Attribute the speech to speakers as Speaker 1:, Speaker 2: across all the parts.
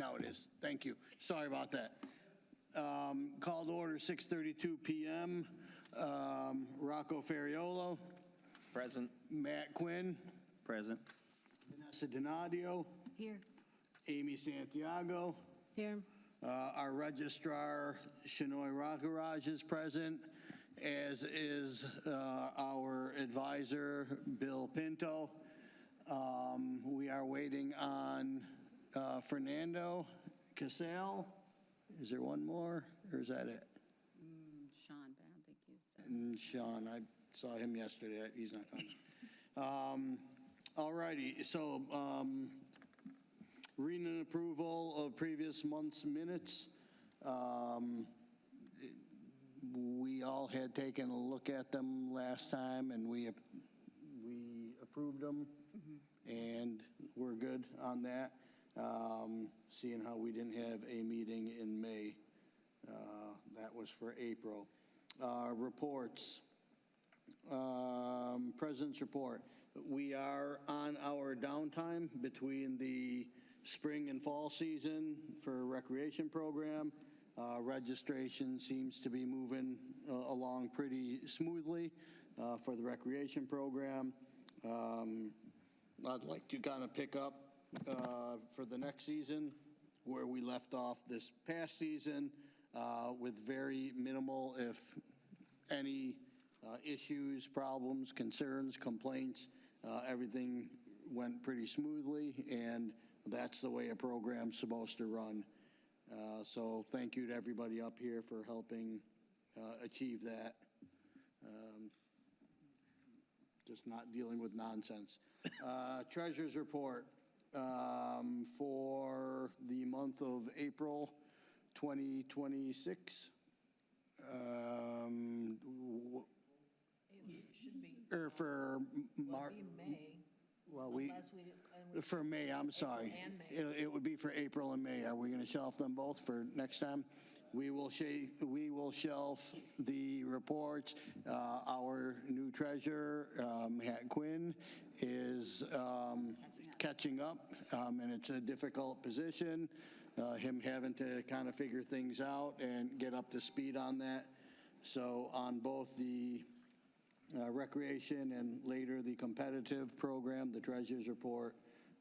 Speaker 1: Now it is. Thank you. Sorry about that. Called order 6:32 PM. Rocco Ferriolo,
Speaker 2: Present.
Speaker 1: Matt Quinn,
Speaker 2: Present.
Speaker 1: Vanessa Donadio,
Speaker 3: Here.
Speaker 1: Amy Santiago.
Speaker 3: Here.
Speaker 1: Our registrar, Shinoy Ragaraj, is present, as is our advisor, Bill Pinto. We are waiting on Fernando Casale. Is there one more, or is that it?
Speaker 4: Sean, but I don't think he's.
Speaker 1: And Sean, I saw him yesterday. He's not coming. All righty, so reading and approval of previous month's minutes. We all had taken a look at them last time, and we approved them, and we're good on that. Seeing how we didn't have a meeting in May. That was for April. Reports. President's report. We are on our downtime between the spring and fall season for recreation program. Registration seems to be moving along pretty smoothly for the recreation program. I'd like to kind of pick up for the next season where we left off this past season with very minimal, if any, issues, problems, concerns, complaints. Everything went pretty smoothly, and that's the way a program's supposed to run. So thank you to everybody up here for helping achieve that. Just not dealing with nonsense. Treasurer's report for the month of April 2026.
Speaker 3: It should be,
Speaker 1: Or for
Speaker 3: well,
Speaker 1: March.
Speaker 3: it'd be May,
Speaker 1: Well,
Speaker 3: unless we, and we.
Speaker 1: for May, I'm sorry.
Speaker 3: and May.
Speaker 1: It would be for April and May. Are we going to shelf them both for next time? We will shelf the reports. Our new treasurer, Matt Quinn, is catching up, and it's a difficult position. Him having to kind of figure things out and get up to speed on that. So on both the recreation and later the competitive program, the treasurer's report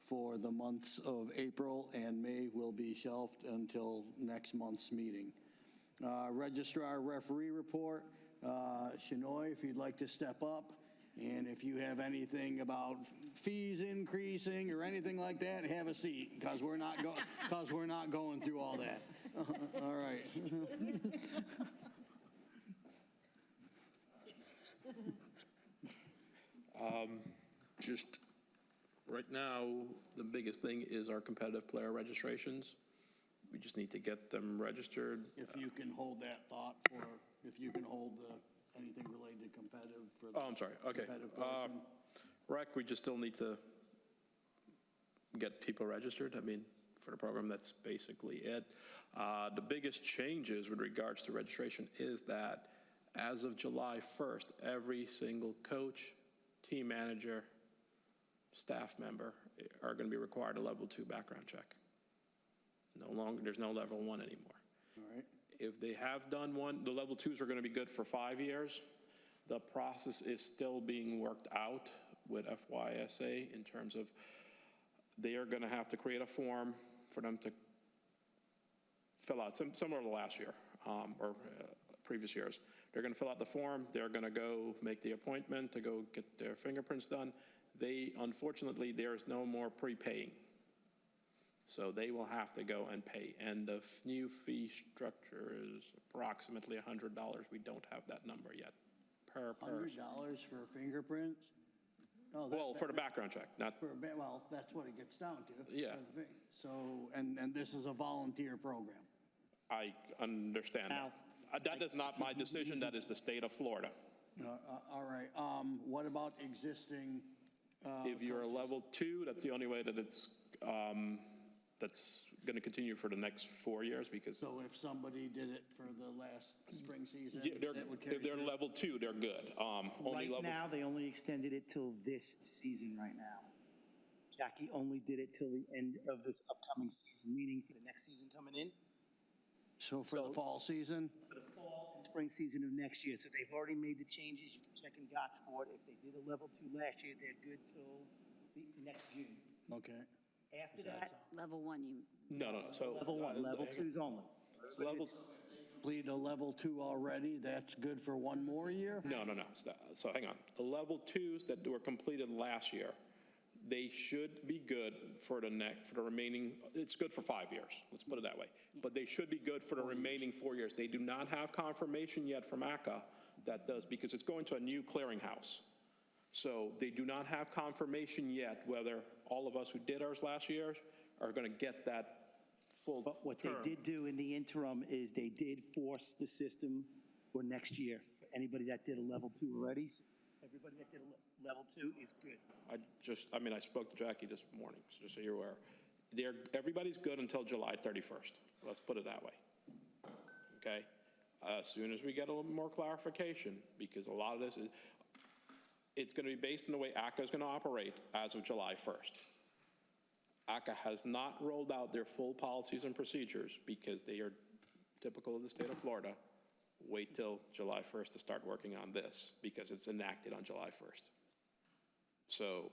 Speaker 1: for the months of April and May will be shelved until next month's meeting. Registrar referee report, Shinoy, if you'd like to step up, and if you have anything about fees increasing or anything like that, have a seat, because we're not going through all that. All right.
Speaker 5: Just right now, the biggest thing is our competitive player registrations. We just need to get them registered.
Speaker 1: If you can hold that thought for, if you can hold anything related to competitive for the.
Speaker 5: Oh, I'm sorry. Okay.
Speaker 1: competitive portion.
Speaker 5: Rec, we just still need to get people registered. I mean, for the program, that's basically it. The biggest changes with regards to registration is that as of July 1st, every single coach, team manager, staff member are going to be required a level 2 background check. No longer, there's no level 1 anymore.
Speaker 1: All right.
Speaker 5: If they have done one, the level 2s are going to be good for 5 years. The process is still being worked out with FYSA in terms of they are going to have to create a form for them to fill out, similar to last year or previous years. They're going to fill out the form. They're going to go make the appointment to go get their fingerprints done. Unfortunately, there is no more prepaying. So they will have to go and pay. And the new fee structure is approximately $100. We don't have that number yet per person.
Speaker 1: $100 for fingerprints? Oh,
Speaker 5: Well, for the background check, not,
Speaker 1: well, that's what it gets down to.
Speaker 5: Yeah.
Speaker 1: So, and this is a volunteer program.
Speaker 5: I understand that. That is not my decision. That is the state of Florida.
Speaker 1: All right. What about existing?
Speaker 5: If you're a level 2, that's the only way that it's that's going to continue for the next 4 years because
Speaker 1: So if somebody did it for the last spring season,
Speaker 5: yeah,
Speaker 1: that would carry
Speaker 5: if they're
Speaker 1: through?
Speaker 5: level 2, they're good. Only
Speaker 6: Right
Speaker 5: level
Speaker 6: now, they only extended it till this season right now.
Speaker 2: Jackie only did it till the end of this upcoming season, meaning for the next season coming in,
Speaker 1: So for the fall season?
Speaker 2: for the fall and spring season of next year. So they've already made the changes. You can check in Gottsport. If they did a level 2 last year, they're good till the next June.
Speaker 1: Okay.
Speaker 2: After that,
Speaker 4: Level 1, you,
Speaker 5: No. So
Speaker 2: level 1, level 2's only.
Speaker 5: level.
Speaker 1: Complete a level 2 already, that's good for one more year?
Speaker 5: No. So hang on. The level 2s that were completed last year, they should be good for the remaining, it's good for 5 years, let's put it that way. But they should be good for the remaining 4 years. They do not have confirmation yet from ACA that does, because it's going to a new clearinghouse. So they do not have confirmation yet whether all of us who did ours last year are going to get that full
Speaker 2: But what they
Speaker 5: term.
Speaker 2: did do in the interim is they did force the system for next year. For anybody that did a level 2 already, so everybody that did a level 2 is good.
Speaker 5: I spoke to Jackie this morning, so just so you're aware. Everybody's good until July 31st. Let's put it that way. Okay? As soon as we get a little more clarification, because a lot of this is, it's going to be based on the way ACA is going to operate as of July 1st. ACA has not rolled out their full policies and procedures because they are typical of the state of Florida. Wait till July 1st to start working on this because it's enacted on July 1st. So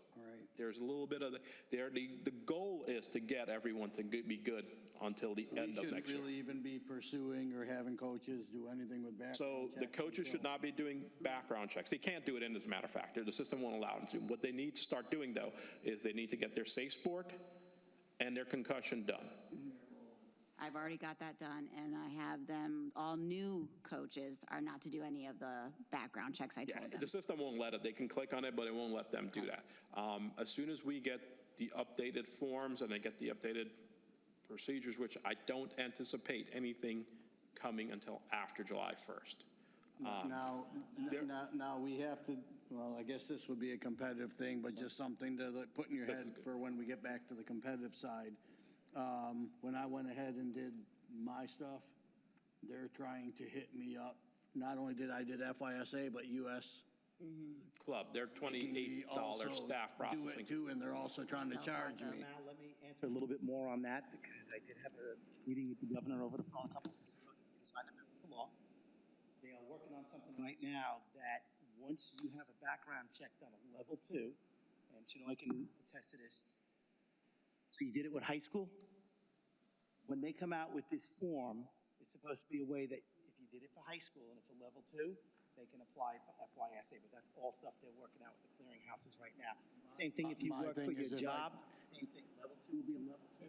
Speaker 5: there's a little bit of the goal is to get everyone to be good until the end of next year.
Speaker 1: We shouldn't really even be pursuing or having coaches do anything with background
Speaker 5: So the
Speaker 1: checks
Speaker 5: coaches should
Speaker 1: until-
Speaker 5: not be doing background checks. They can't do it in, as a matter of fact. The system won't allow them to. What they need to start doing, though, is they need to get their safe sport and their concussion done.
Speaker 4: I've already got that done, and I have them, all new coaches are not to do any of the background checks I told them.
Speaker 5: The system won't let it. They can click on it, but it won't let them do that. As soon as we get the updated forms and they get the updated procedures, which I don't anticipate anything coming until after July 1st.
Speaker 1: Now we have to, well, I guess this would be a competitive thing, but just something to put in your
Speaker 5: This
Speaker 1: head
Speaker 5: is good.
Speaker 1: for when we get back to the competitive side. When I went ahead and did my stuff, they're trying to hit me up. Not only did I did FYSA, but US.
Speaker 5: Club, they're
Speaker 1: making me
Speaker 5: $28
Speaker 1: also
Speaker 5: staff
Speaker 1: do it
Speaker 5: processing.
Speaker 1: too, and they're also trying to charge me.
Speaker 2: Now, let me answer a little bit more on that, because I did have a meeting with the governor over the phone a couple of weeks ago. He did sign a bill into law. They are working on something right now that once you have a background check done at level 2, and I can attest to this. So you did it with high school? When they come out with this form, it's supposed to be a way that if you did it for high school and it's a level 2, they can apply for FYSA, but that's all stuff they're working out with the clearinghouses right now. Same thing if you
Speaker 1: My
Speaker 2: work for
Speaker 1: thing
Speaker 2: your
Speaker 1: is if I-
Speaker 2: job, same thing, level 2 will be a level 2.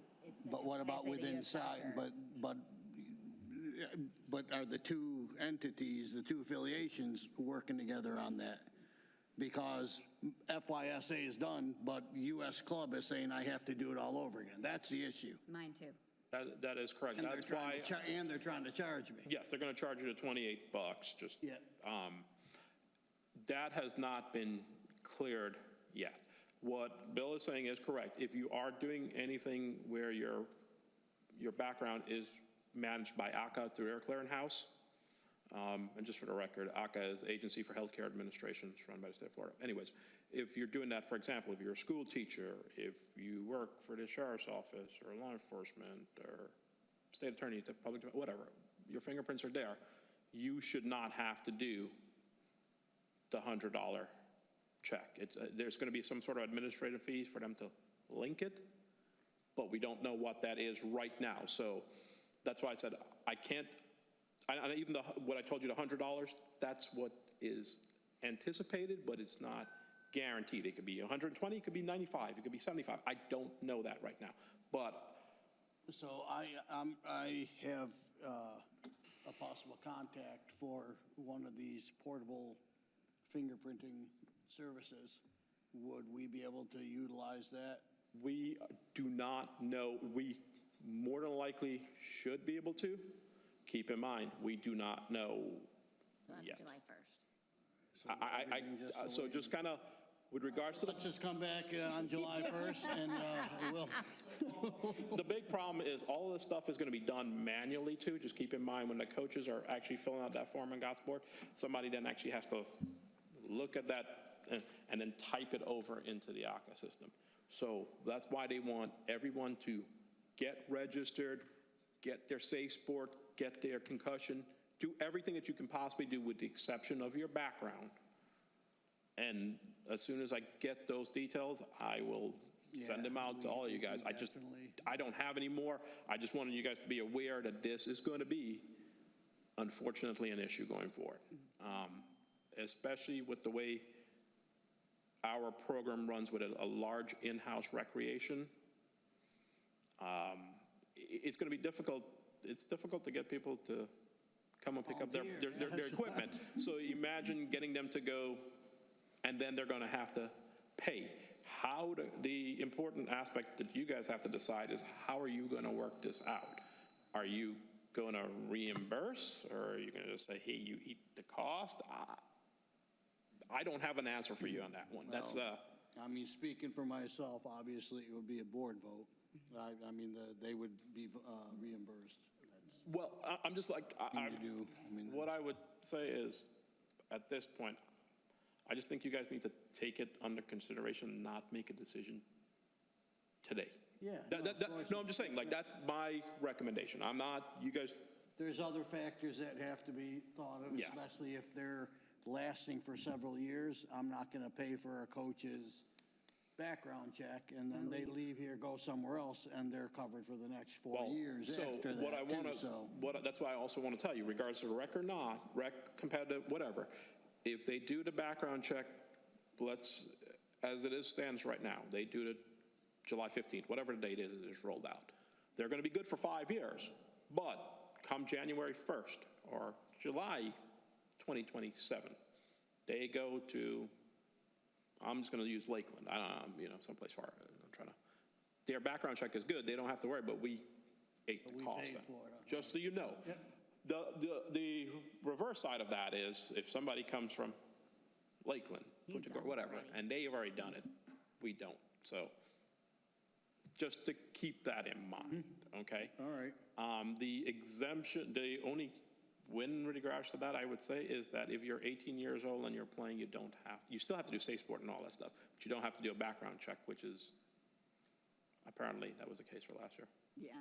Speaker 1: But what about within inside, but are the two entities, the two affiliations working together on that? Because FYSA is done, but US Club is saying I have to do it all over again. That's the issue.
Speaker 4: Mine too.
Speaker 5: That is correct.
Speaker 1: And they're
Speaker 5: That's
Speaker 1: trying
Speaker 5: why,
Speaker 1: to, and they're trying to charge me.
Speaker 5: yes, they're going to charge you the $28, just.
Speaker 1: Yeah.
Speaker 5: That has not been cleared yet. What Bill is saying is correct. If you are doing anything where your background is managed by ACA through their clearinghouse, and just for the record, ACA is Agency for Healthcare Administration, it's run by the state of Florida. Anyways, if you're doing that, for example, if you're a school teacher, if you work for the sheriff's office or law enforcement or state attorney, public, whatever, your fingerprints are there, you should not have to do the $100 check. There's going to be some sort of administrative fees for them to link it, but we don't know what that is right now. So that's why I said I can't, even what I told you, the $100, that's what is anticipated, but it's not guaranteed. It could be 120, it could be 95, it could be 75. I don't know that right now. But
Speaker 1: So I have a possible contact for one of these portable fingerprinting services. Would we be able to utilize that?
Speaker 5: we do not know. We more than likely should be able to. Keep in mind, we do not know
Speaker 4: So after
Speaker 5: yet.
Speaker 4: July 1st.
Speaker 1: So everything the
Speaker 5: So
Speaker 1: way-
Speaker 5: just kind of, with regards to the
Speaker 1: Let's just come back on July 1st and we'll,
Speaker 5: The big problem is all of this stuff is going to be done manually too. Just keep in mind when the coaches are actually filling out that form on Gottsport, somebody then actually has to look at that and then type it over into the ACA system. So that's why they want everyone to get registered, get their safe sport, get their concussion, do everything that you can possibly do with the exception of your background. And as soon as I get those details, I will send them out to all of you guys. I don't have any more. I just wanted you guys to be aware that this is going to be, unfortunately, an issue going forward. Especially with the way our program runs with a large in-house recreation. It's going to be difficult. It's difficult to get people to come and pick up their equipment. So imagine getting them to go, and then they're going to have to pay. The important aspect that you guys have to decide is, how are you going to work this out? Are you going to reimburse, or are you going to just say, hey, you eat the cost? I don't have an answer for you on that one. That's
Speaker 1: I mean, speaking for myself, obviously, it would be a board vote. I mean, they would be reimbursed.
Speaker 5: well, I'm just like, what I would say is, at this point, I just think you guys need to take it under consideration and not make a decision today.
Speaker 1: Yeah,
Speaker 5: No, I'm just saying, like, that's my recommendation. I'm not, you guys,
Speaker 1: There's other factors that have to be thought of,
Speaker 5: Yes.
Speaker 1: especially if they're lasting for several years. I'm not going to pay for a coach's background check, and then they leave here, go somewhere else, and they're covered for the next 4
Speaker 5: well,
Speaker 1: years
Speaker 5: so
Speaker 1: after
Speaker 5: what I
Speaker 1: that,
Speaker 5: want
Speaker 1: too,
Speaker 5: to,
Speaker 1: so.
Speaker 5: that's why I also want to tell you, regardless of rec or not, rec, competitive, whatever, if they do the background check, as it stands right now, they do it July 15th, whatever the date is rolled out. They're going to be good for 5 years, but come January 1st or July 2027, they go to, I'm just going to use Lakeland, I don't know, someplace far, I'm trying to, their background check is good, they don't have to worry, but we ate the cost.
Speaker 1: paid for it,
Speaker 5: Just so you know. The reverse side of that is, if somebody comes from Lakeland,
Speaker 4: He's done it
Speaker 5: whatever,
Speaker 4: already.
Speaker 5: and they have already done it, we don't. So just to keep that in mind, okay?
Speaker 1: All right.
Speaker 5: The exemption, the only win with regards to that, I would say, is that if you're 18 years old and you're playing, you still have to do safe sport and all that stuff, but you don't have to do a background check, which is, apparently, that was the case for last year.
Speaker 4: Yeah.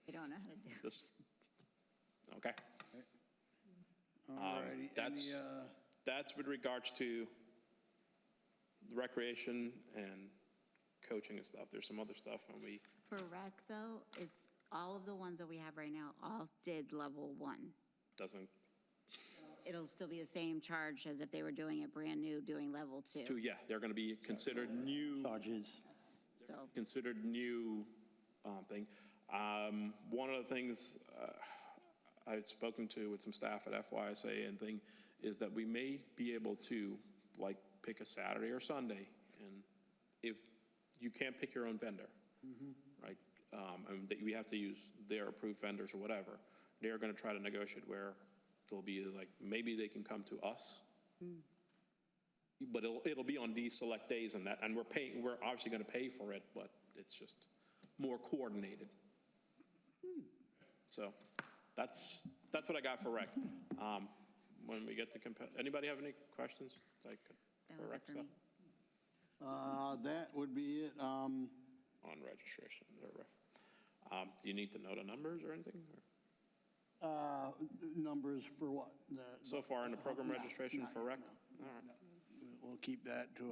Speaker 4: They don't know how to do it.
Speaker 5: This, okay?
Speaker 1: All righty.
Speaker 5: That's with regards to the recreation and coaching and stuff. There's some other stuff, and
Speaker 4: For rec, though, it's all of the ones that we have right now all did level 1.
Speaker 5: doesn't,
Speaker 4: It'll still be the same charge as if they were doing it brand new, doing level 2.
Speaker 5: yeah, they're going to be considered new.
Speaker 2: Charges.
Speaker 4: So,
Speaker 5: Considered new thing. One of the things I've spoken to with some staff at FYSA and thing is that we may be able to, like, pick a Saturday or Sunday, and if you can't pick your own vendor, right? And that we have to use their approved vendors or whatever. They're going to try to negotiate where they'll be like, maybe they can come to us. But it'll be on these select days and that, and we're obviously going to pay for it, but it's just more coordinated. So that's what I got for rec. When we get to anybody have any questions? Like,
Speaker 4: that
Speaker 5: for
Speaker 4: was
Speaker 5: rec
Speaker 4: it for me.
Speaker 5: stuff?
Speaker 1: That would be it.
Speaker 5: On registration. Do you need to know the numbers or anything?
Speaker 1: Numbers for what?
Speaker 5: So far in the program registration for rec? All right.
Speaker 1: We'll keep that to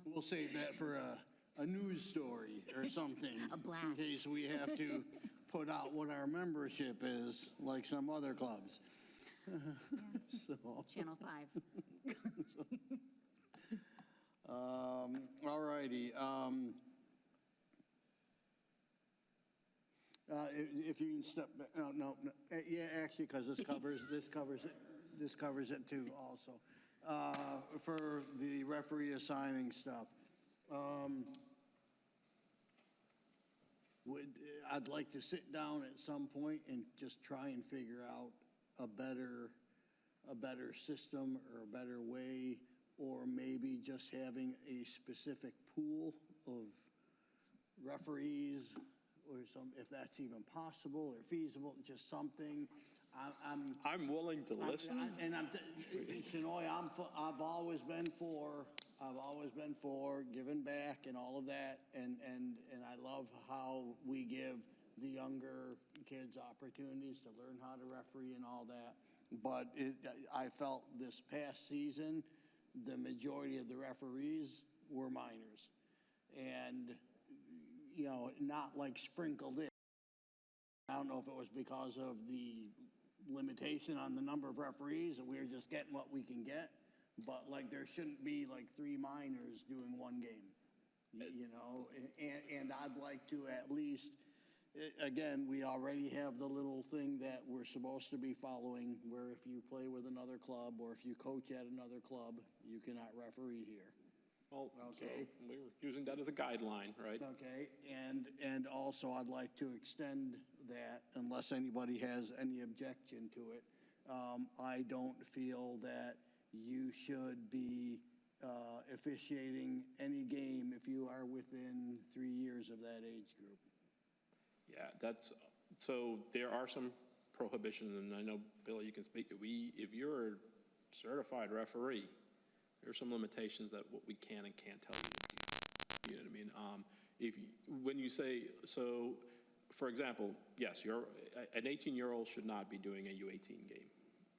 Speaker 1: we'll save that for a news story or something.
Speaker 4: A blast.
Speaker 1: In case we have to put out what our membership is, like some other clubs. So,
Speaker 4: Channel 5.
Speaker 1: all righty. If you can step back, no, yeah, actually, because this covers it too also. For the referee assigning stuff. I'd like to sit down at some point and just try and figure out a better system or a better way, or maybe just having a specific pool of referees, or if that's even possible or feasible, just something.
Speaker 5: I'm willing to listen.
Speaker 1: Shanoy, I've always been for I've always been for giving back and all of that, and I love how we give the younger kids opportunities to learn how to referee and all that. But I felt this past season, the majority of the referees were minors. And, you know, not like sprinkled in. I don't know if it was because of the limitation on the number of referees, and we were just getting what we can get. But like, there shouldn't be like 3 minors doing one game, you know? And I'd like to at least, again, we already have the little thing that we're supposed to be following, where if you play with another club or if you coach at another club, you cannot referee here.
Speaker 5: Well, so
Speaker 1: Okay.
Speaker 5: we were using that as a guideline, right?
Speaker 1: Okay, and also I'd like to extend that, unless anybody has any objection to it. I don't feel that you should be officiating any game if you are within 3 years of that age group.
Speaker 5: Yeah, so there are some prohibitions, and I know, Bill, you can speak. If you're a certified referee, there are some limitations that what we can and can't tell you. You know what I mean? When you say, so, for example, yes, an 18-year-old should not be doing a U18 game,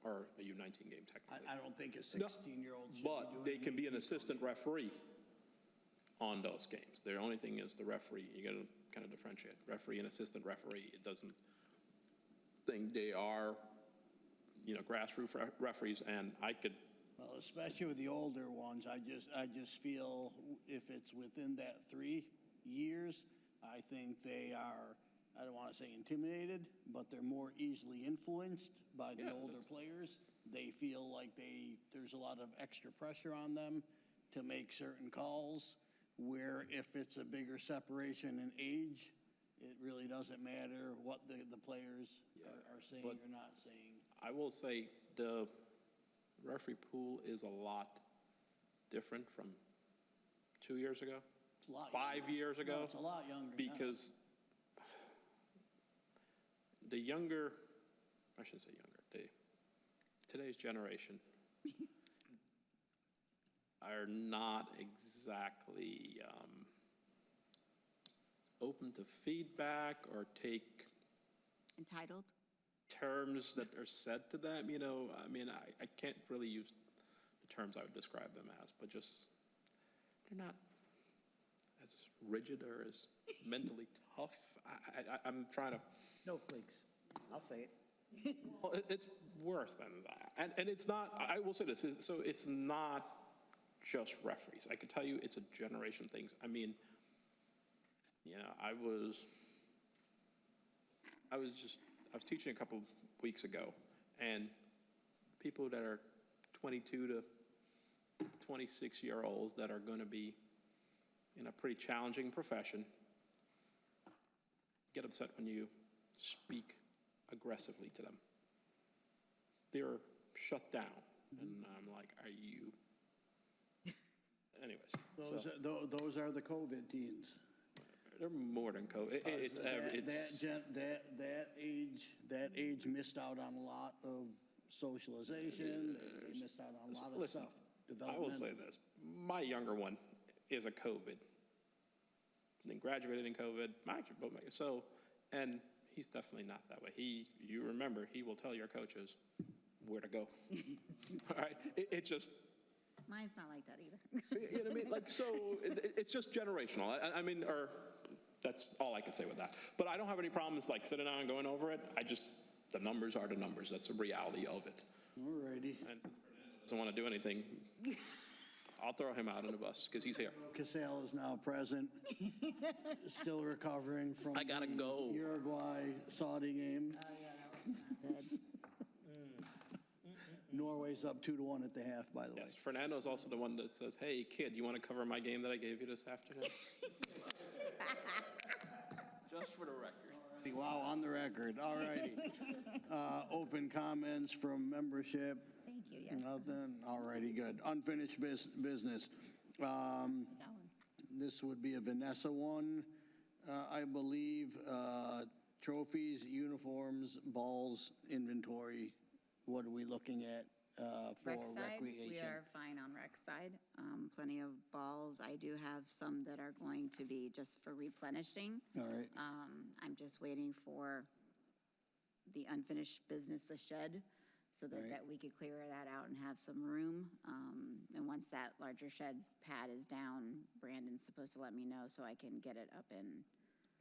Speaker 5: or a U19 game technically.
Speaker 1: I don't think a 16-year-old should be
Speaker 5: But
Speaker 1: doing
Speaker 5: they can be an
Speaker 1: anything.
Speaker 5: assistant referee on those games. The only thing is the referee, you gotta kind of differentiate, referee and assistant referee. It doesn't think they are, you know, grassroots referees, and I could,
Speaker 1: Well, especially with the older ones, I just feel if it's within that 3 years, I think they are, I don't want to say intimidated, but they're more easily influenced by the
Speaker 5: Yeah,
Speaker 1: older players. They feel like there's a lot of extra pressure on them to make certain calls, where if it's a bigger separation in age, it really doesn't matter what the players are saying
Speaker 5: but-
Speaker 1: or not saying.
Speaker 5: I will say the referee pool is a lot different from 2 years ago,
Speaker 1: It's a lot
Speaker 5: 5
Speaker 1: younger.
Speaker 5: years ago.
Speaker 1: No, it's a lot younger now.
Speaker 5: Because the younger, I shouldn't say younger, today's generation are not exactly open to feedback or take
Speaker 4: Entitled?
Speaker 5: terms that are said to them, you know. I mean, I can't really use the terms I would describe them as, but just, they're not as rigid or as mentally tough. I'm trying to,
Speaker 2: Snowflakes, I'll say it.
Speaker 5: well, it's worse than that. And it's not, I will say this, so it's not just referees. I can tell you it's a generation thing. I mean, you know, I was teaching a couple weeks ago, and people that are 22 to 26-year-olds that are going to be in a pretty challenging profession get upset when you speak aggressively to them. They're shut down, and I'm like, are you? Anyways,
Speaker 1: Those are the COVID teens.
Speaker 5: they're more than COVID. It's
Speaker 1: That age missed out on a lot of socialization. They missed out on a lot of
Speaker 5: Listen,
Speaker 1: stuff.
Speaker 5: I will say this. My younger one is a COVID. Then graduated in COVID. And he's definitely not that way. You remember, he will tell your coaches where to go. All right? It's just,
Speaker 4: Mine's not like that either.
Speaker 5: you know what I mean? Like, so it's just generational. I mean, or that's all I can say with that. But I don't have any problems like sitting down and going over it. The numbers are the numbers. That's the reality of it.
Speaker 1: All righty.
Speaker 5: And since Fernando doesn't want to do anything, I'll throw him out on the bus because he's here.
Speaker 1: Casale is now present, still recovering from
Speaker 5: I gotta
Speaker 1: the
Speaker 5: go.
Speaker 1: Uruguay-Saudi game.
Speaker 4: Good.
Speaker 1: Norway's up 2-1 at the half, by the way.
Speaker 5: Yes, Fernando's also the one that says, hey, kid, you want to cover my game that I gave you this afternoon? Just for the record.
Speaker 1: Wow, on the record. All righty. Open comments from membership.
Speaker 4: Thank you, yes.
Speaker 1: Nothing. All righty, good. Unfinished business.
Speaker 4: That one.
Speaker 1: This would be a Vanessa one, I believe. Trophies, uniforms, balls, inventory. What are we looking at for
Speaker 4: Rec side, we
Speaker 1: recreation?
Speaker 4: are fine on rec side. Plenty of balls. I do have some that are going to be just for replenishing.
Speaker 1: All right,
Speaker 4: I'm just waiting for the unfinished business, the shed, so
Speaker 1: Right.
Speaker 4: that we could clear that out and have some room. And once that larger shed pad is down, Brandon's supposed to let me know so I can get it up and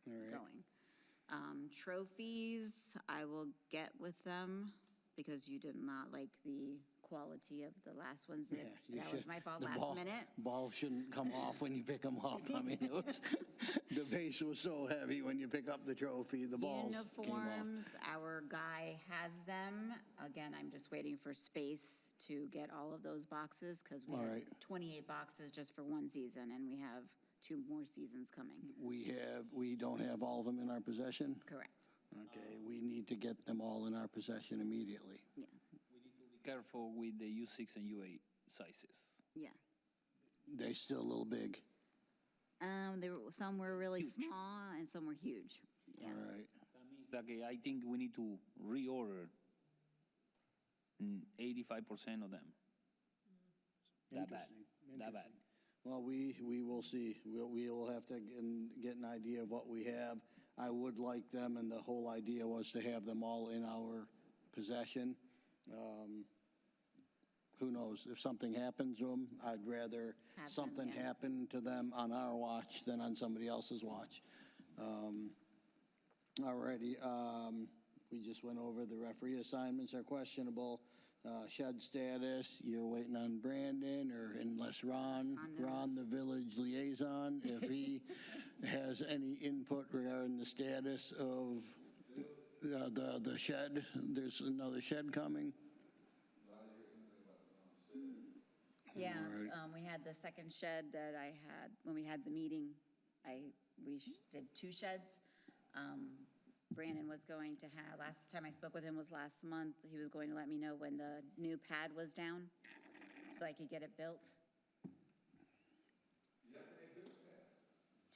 Speaker 1: all right.
Speaker 4: going. Trophies, I will get with them because you did not like the quality of the last ones.
Speaker 1: Yeah, you
Speaker 4: That was
Speaker 1: should-
Speaker 4: my fault
Speaker 1: the
Speaker 4: last
Speaker 1: ball-
Speaker 4: minute.
Speaker 1: Ball shouldn't come off when you pick them up. I mean, it was, the base was so heavy when you pick up the trophy, the balls came off.
Speaker 4: Uniforms, our guy has them. Again, I'm just waiting for space to get all of those boxes because we
Speaker 1: All
Speaker 4: have
Speaker 1: right.
Speaker 4: 28 boxes just for one season and we have 2 more seasons coming.
Speaker 1: We don't have all of them in our possession?
Speaker 4: Correct.
Speaker 1: Okay, we need to get them all in our possession immediately.
Speaker 4: Yeah,
Speaker 3: We need to be careful with the U6 and U8 sizes.
Speaker 4: yeah.
Speaker 1: They're still a little big.
Speaker 4: Some were really small and some were huge. Yeah.
Speaker 1: All right.
Speaker 3: That means that I think we need to reorder 85% of them. That bad. That bad.
Speaker 1: Well, we will see. We will have to get an idea of what we have. I would like them, and the whole idea was to have them all in our possession. Who knows, if something happens to them, I'd rather
Speaker 4: Have them,
Speaker 1: something
Speaker 4: yeah.
Speaker 1: happen to them on our watch than on somebody else's watch. All righty, we just went over the referee assignments are questionable. Shed status, you're waiting on Brandon, or unless Ron, the village liaison, if he has any input regarding the status of the shed. There's another shed coming.
Speaker 4: Yeah, we had the second shed that I had, when we had the meeting, we did 2 sheds. Brandon was going to have, last time I spoke with him was last month, he was going to let me know when the new pad was down, so I could get it built.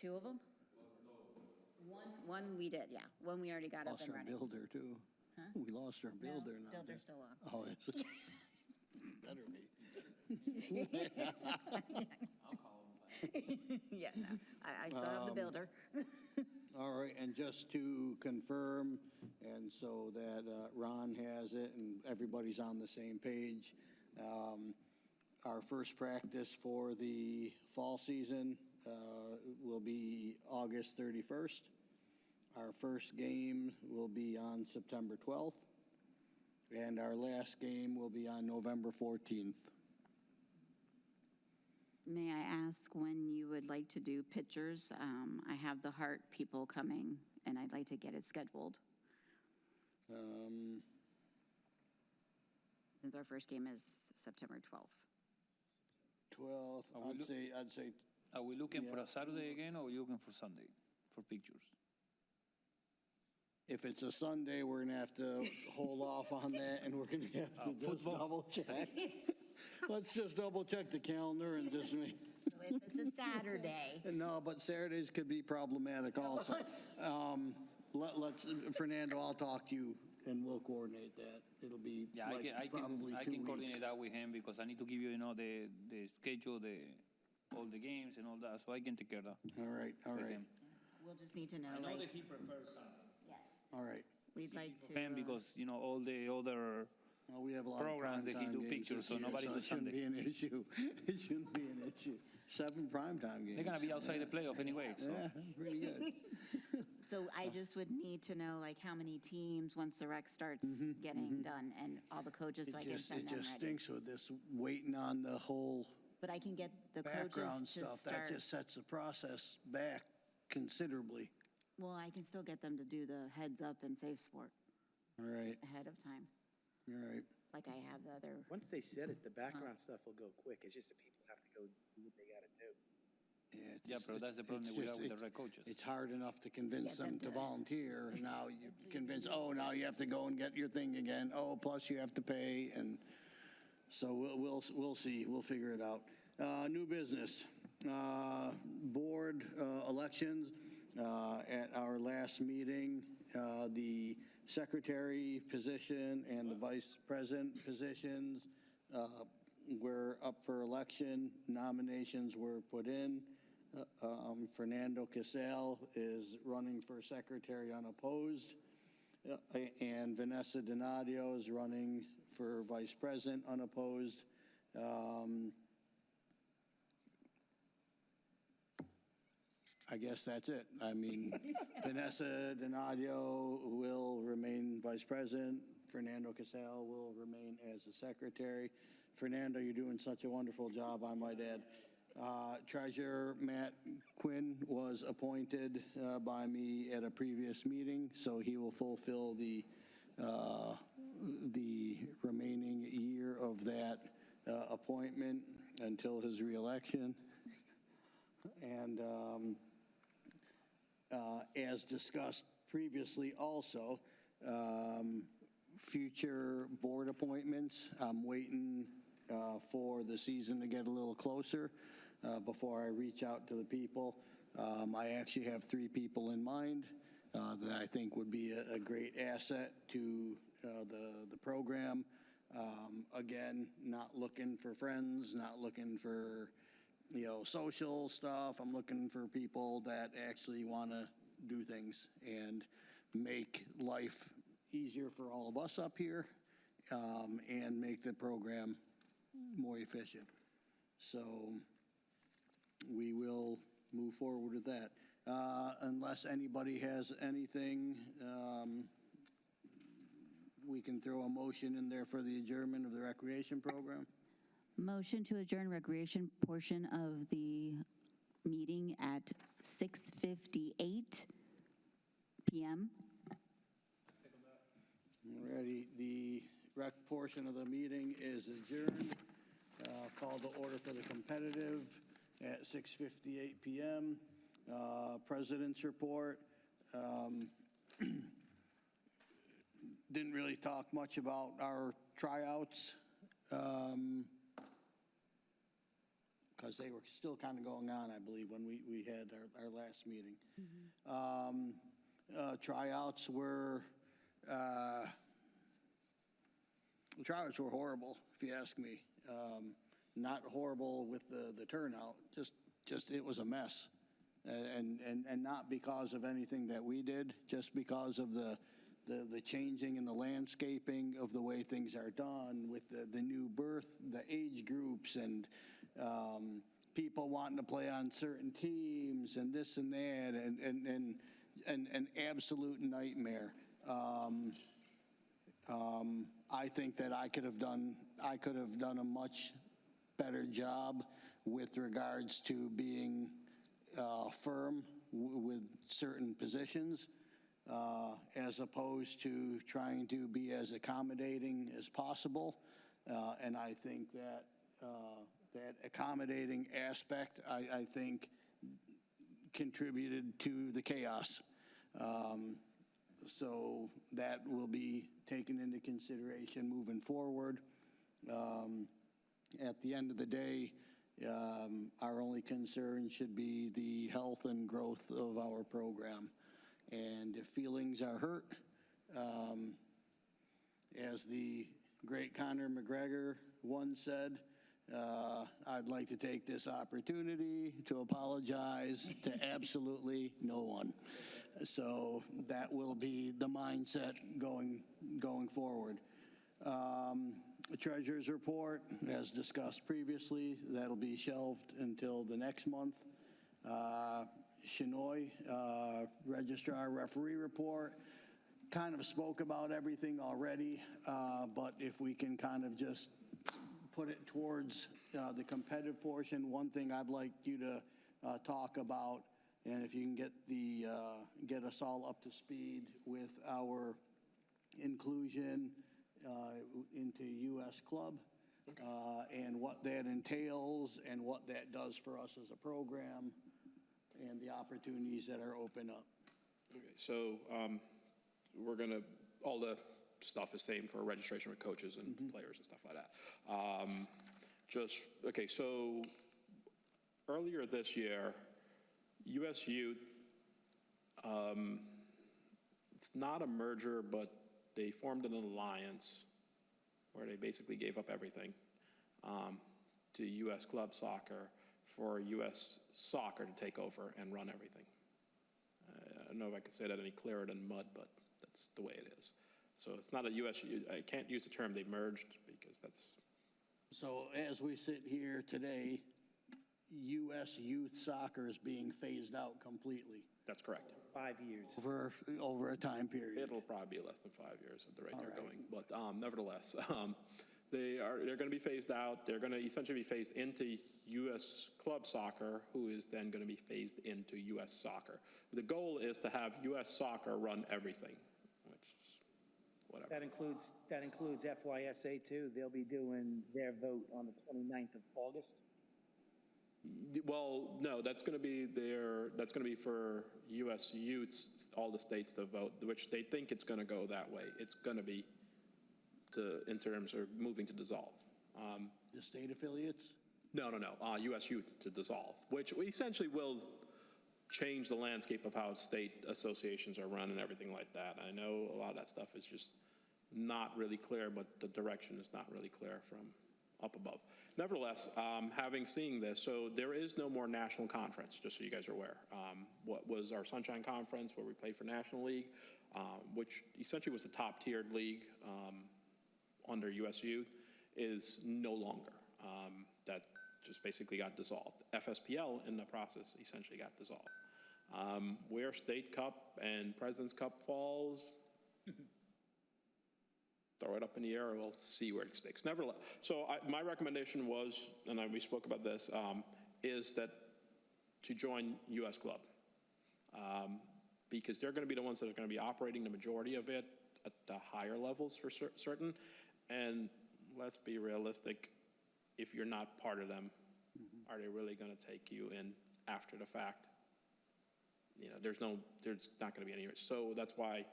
Speaker 4: 2 of them? One we did, yeah, one we already got up
Speaker 1: Lost
Speaker 4: and
Speaker 1: our
Speaker 4: running.
Speaker 1: builder, too. We lost our
Speaker 4: No,
Speaker 1: builder now.
Speaker 4: Builder's still on.
Speaker 1: Oh, it's better be.
Speaker 4: Yeah, no, I still have the builder.
Speaker 1: All right, and just to confirm, and so that Ron has it and everybody's on the same page, our first practice for the fall season will be August 31st. Our first game will be on September 12th, and our last game will be on November 14th.
Speaker 4: May I ask when you would like to do pictures? I have the Heart people coming, and I'd like to get it scheduled, since our first game is September 12th.
Speaker 1: 12th,
Speaker 3: Are we
Speaker 1: I'd say,
Speaker 3: Are we looking for
Speaker 1: Yeah.
Speaker 3: a Saturday again, or are we looking for Sunday for pictures?
Speaker 1: if it's a Sunday, we're gonna have to hold off on that, and we're gonna have to just
Speaker 3: football.
Speaker 1: double check. Let's just double check the calendar and just make,
Speaker 4: So if it's a Saturday,
Speaker 1: no, but Saturdays could be problematic also. Let's, Fernando, I'll talk to you and we'll coordinate that. It'll be
Speaker 3: Yeah,
Speaker 1: like probably
Speaker 3: I
Speaker 1: 2
Speaker 3: can
Speaker 1: weeks.
Speaker 3: coordinate that with him because I need to give you, the schedule, all the games and all that, so I can take care of that
Speaker 1: All right, all
Speaker 3: with
Speaker 1: right,
Speaker 3: him.
Speaker 4: we'll just need to know,
Speaker 3: I know
Speaker 4: like,
Speaker 3: that he prefers Sunday.
Speaker 4: yes,
Speaker 1: all right.
Speaker 4: we'd like
Speaker 3: For
Speaker 4: to.
Speaker 3: him because, all the other,
Speaker 1: Well, we have a lot of
Speaker 3: Programs that he
Speaker 1: primetime
Speaker 3: do
Speaker 1: games
Speaker 3: pictures,
Speaker 1: this
Speaker 3: so
Speaker 1: year,
Speaker 3: nobody
Speaker 1: so
Speaker 3: do
Speaker 1: it shouldn't
Speaker 3: Sunday.
Speaker 1: be an issue. It shouldn't be an issue. 7 primetime games.
Speaker 3: they're gonna be outside the playoff anyway, so.
Speaker 1: Yeah, pretty good.
Speaker 4: So I just would need to know, like, how many teams, once the rec starts getting done, and all the coaches, so I can send
Speaker 1: It
Speaker 4: them
Speaker 1: just
Speaker 4: ready.
Speaker 1: stinks with this waiting on the whole
Speaker 4: But I can get the
Speaker 1: background
Speaker 4: coaches to
Speaker 1: stuff. That
Speaker 4: start,
Speaker 1: just sets the process back considerably.
Speaker 4: well, I can still get them to do the heads up and safe sport
Speaker 1: All right,
Speaker 4: ahead of time,
Speaker 1: all right.
Speaker 4: like I have the other.
Speaker 2: Once they set it, the background stuff will go quick. It's just that people have to go do what they gotta do.
Speaker 1: It's
Speaker 3: Yeah,
Speaker 1: just-
Speaker 3: but that's the problem
Speaker 1: it's
Speaker 3: that we
Speaker 1: just-
Speaker 3: have with the
Speaker 1: it's-
Speaker 3: rec coaches.
Speaker 1: It's hard enough to convince
Speaker 4: Get them
Speaker 1: them to
Speaker 4: to-
Speaker 1: volunteer. Now you convince, now you have to go and get your thing again. Oh, plus you have to pay, and so we'll see. We'll figure it out. New business, board elections. At our last meeting, the secretary position and the vice president positions were up for election. Nominations were put in. Fernando Casal is running for secretary unopposed. And Vanessa Donadio is running for vice president unopposed. I guess that's it. I mean, Vanessa Donadio will remain vice president. Fernando Casal will remain as the secretary. Fernando, you're doing such a wonderful job, I might add. Treasurer Matt Quinn was appointed by me at a previous meeting, so he will fulfill the remaining year of that appointment until his reelection. And as discussed previously also, future board appointments, I'm waiting for the season to get a little closer before I reach out to the people. I actually have 3 people in mind that I think would be a great asset to the program. Again, not looking for friends, not looking for, social stuff. I'm looking for people that actually want to do things and make life easier for all of us up here, and make the program more efficient. So we will move forward with that. Unless anybody has anything, we can throw a motion in there for the adjournment of the recreation program.
Speaker 4: Motion to adjourn recreation portion of the meeting at 6:58 PM.
Speaker 1: Alrighty, the rec portion of the meeting is adjourned. Call to order for the competitive at 6:58 PM. President's report. Didn't really talk much about our tryouts because they were still kind of going on, I believe, when we had our last meeting. Tryouts were horrible, if you ask me. Not horrible with the turnout, just it was a mess. And not because of anything that we did, just because of the changing in the landscaping of the way things are done with the new birth, the age groups, and people wanting to play on certain teams and this and that, and an absolute nightmare. I think that I could have done a much better job with regards to being firm with certain positions, as opposed to trying to be as accommodating as possible. And I think that that accommodating aspect, I think, contributed to the chaos. So that will be taken into consideration moving forward. At the end of the day, our only concern should be the health and growth of our program. And if feelings are hurt, as the great Conor McGregor once said, I'd like to take this opportunity to apologize to absolutely no one. So that will be the mindset going forward. The treasurer's report, as discussed previously, that'll be shelved until the next month. Shinoy, registrar referee report, kind of spoke about everything already, but if we can kind of just put it towards the competitive portion, one thing I'd like you to talk about, and if you can get us all up to speed with our inclusion into U.S. Club, and what that entails and what that does for us as a program and the opportunities that are open up.
Speaker 5: Okay, so we're going to, all the stuff is same for registration with coaches and players and stuff like that. Okay, so earlier this year, US Youth, it's not a merger, but they formed an alliance where they basically gave up everything to U.S. club soccer for U.S. soccer to take over and run everything. I don't know if I could say that any clearer than mud, but that's the way it is. So it's not a U.S., I can't use the term they merged because that's,
Speaker 1: So as we sit here today, U.S. youth soccer is being phased out completely
Speaker 5: that's correct.
Speaker 2: 5 years.
Speaker 1: over a time period.
Speaker 5: It'll probably be less than 5 years at the rate they're going, but nevertheless, they're going to be phased out. They're going to essentially be phased into U.S. club soccer, who is then going to be phased into U.S. soccer. The goal is to have U.S. soccer run everything, which is whatever.
Speaker 2: That includes FYSA too. They'll be doing their vote on the 29th of August.
Speaker 5: Well, no, that's going to be for U.S. youths, all the states to vote, which they think it's going to go that way. It's going to be in terms of moving to dissolve.
Speaker 1: The state affiliates?
Speaker 5: No, U.S. youth to dissolve, which essentially will change the landscape of how state associations are run and everything like that. I know a lot of that stuff is just not really clear, but the direction is not really clear from up above. Nevertheless, having seen this, so there is no more national conference, just so you guys are aware. What was our Sunshine Conference, where we played for National League, which essentially was the top-tiered league under USU, is no longer. That just basically got dissolved. FSPL in the process essentially got dissolved. Where State Cup and President's Cup falls, throw it up in the air, and we'll see where it sticks. Nevertheless, so my recommendation was, and we spoke about this, is that to join U.S. Club. Because they're going to be the ones that are going to be operating the majority of it at the higher levels for certain. And let's be realistic, if you're not part of them, are they really going to take you in after the fact? You know, there's not going to be any. So that's why,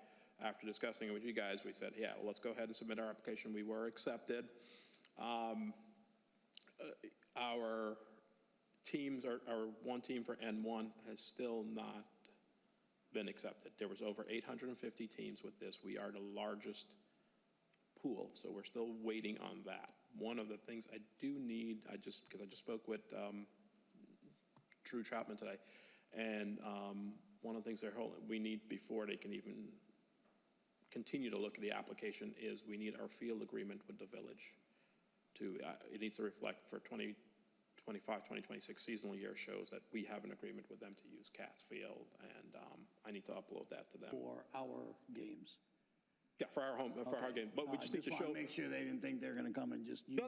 Speaker 5: after discussing it with you guys, we said, yeah, well, let's go ahead and submit our application. We were accepted. Our teams, our one team for N1 has still not been accepted. There was over 850 teams with this. We are the largest pool, so we're still waiting on that. One of the things I do need, because I just spoke with Drew Troutman today, and one of the things we need before they can even continue to look at the application is we need our field agreement with the village. It needs to reflect for 2025, 2026 seasonal year shows that we have an agreement with them to use Cat's Field, and I need to upload that to them.
Speaker 1: For our games.
Speaker 5: Yeah, for our game, but we just need to show.
Speaker 1: Want to make sure they didn't think they're going to come and just use.
Speaker 5: No.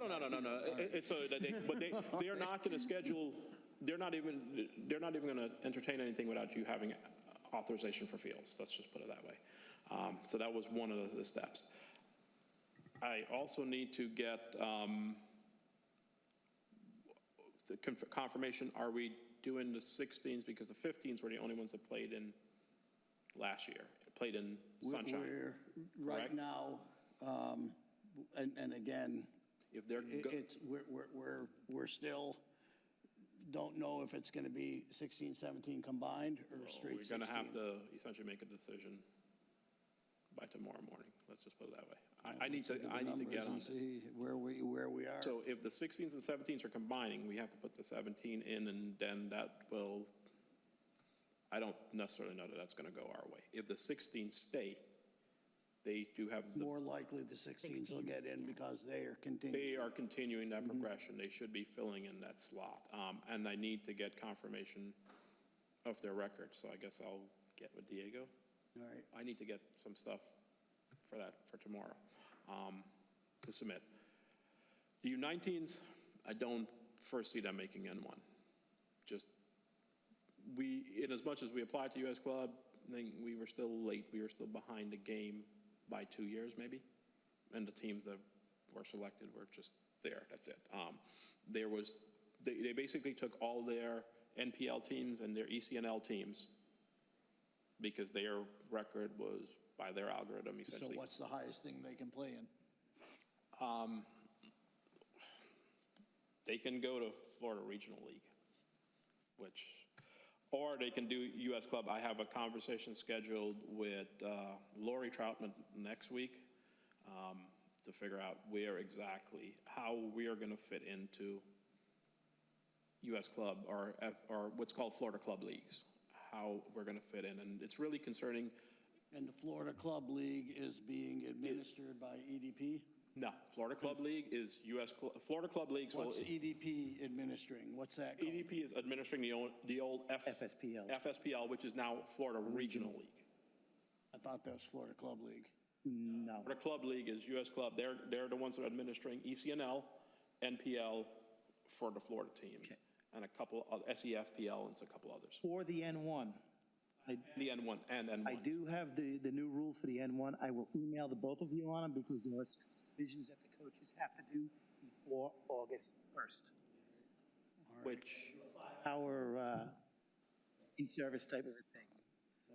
Speaker 5: It's so that they are not going to schedule. They're not even going to entertain anything without you having authorization for fields. Let's just put it that way. So that was one of the steps. I also need to get the confirmation. Are we doing the 16s, because the 15s were the only ones that played in last year? Played in Sunshine.
Speaker 1: Right
Speaker 5: correct?
Speaker 1: now, and again,
Speaker 5: If they're
Speaker 1: we're still don't know if it's going to be 16, 17 combined or straight 16.
Speaker 5: We're going to have to essentially make a decision by tomorrow morning. Let's just put it that way. I need to get on this.
Speaker 1: See where we are.
Speaker 5: So if the 16s and 17s are combining, we have to put the 17 in, and then that will. I don't necessarily know that that's going to go our way. If the 16s stay, they do have
Speaker 1: More likely the 16s will get in because they are continuing.
Speaker 5: They are continuing that progression. They should be filling in that slot. And I need to get confirmation of their record. So I guess I'll get with Diego.
Speaker 1: All right.
Speaker 5: I need to get some stuff for that for tomorrow to submit. The U19s, I don't foresee them making N1. Just in as much as we applied to U.S. Club, I think we were still late. We were still behind the game by 2 years, maybe. And the teams that were selected were just there. That's it. They basically took all their NPL teams and their ECNL teams because their record was by their algorithm,
Speaker 1: So
Speaker 5: essentially.
Speaker 1: what's the highest thing they can play in?
Speaker 5: They can go to Florida Regional League, or they can do U.S. Club. I have a conversation scheduled with Lori Troutman next week to figure out where exactly, how we are going to fit into US Club or what's called Florida Club Leagues, how we're going to fit in. And it's really concerning.
Speaker 1: And the Florida Club League is being administered by EDP?
Speaker 5: No, Florida Club League is Florida Club Leagues.
Speaker 1: What's EDP administering? What's that called?
Speaker 5: EDP is administering the old FSPL, which is now Florida Regional League.
Speaker 1: I thought that was Florida Club League.
Speaker 2: No.
Speaker 5: Florida Club League is US Club. They're the ones that are administering ECNL, NPL for the Florida teams, and a couple of SEFPL and a couple others.
Speaker 2: For the N1.
Speaker 5: The N1 and N1.
Speaker 2: I do have the new rules for the N1. I will email the both of you on them because there are some provisions that the coaches have to do before August 1st.
Speaker 5: Which,
Speaker 2: Our in-service type of a thing. So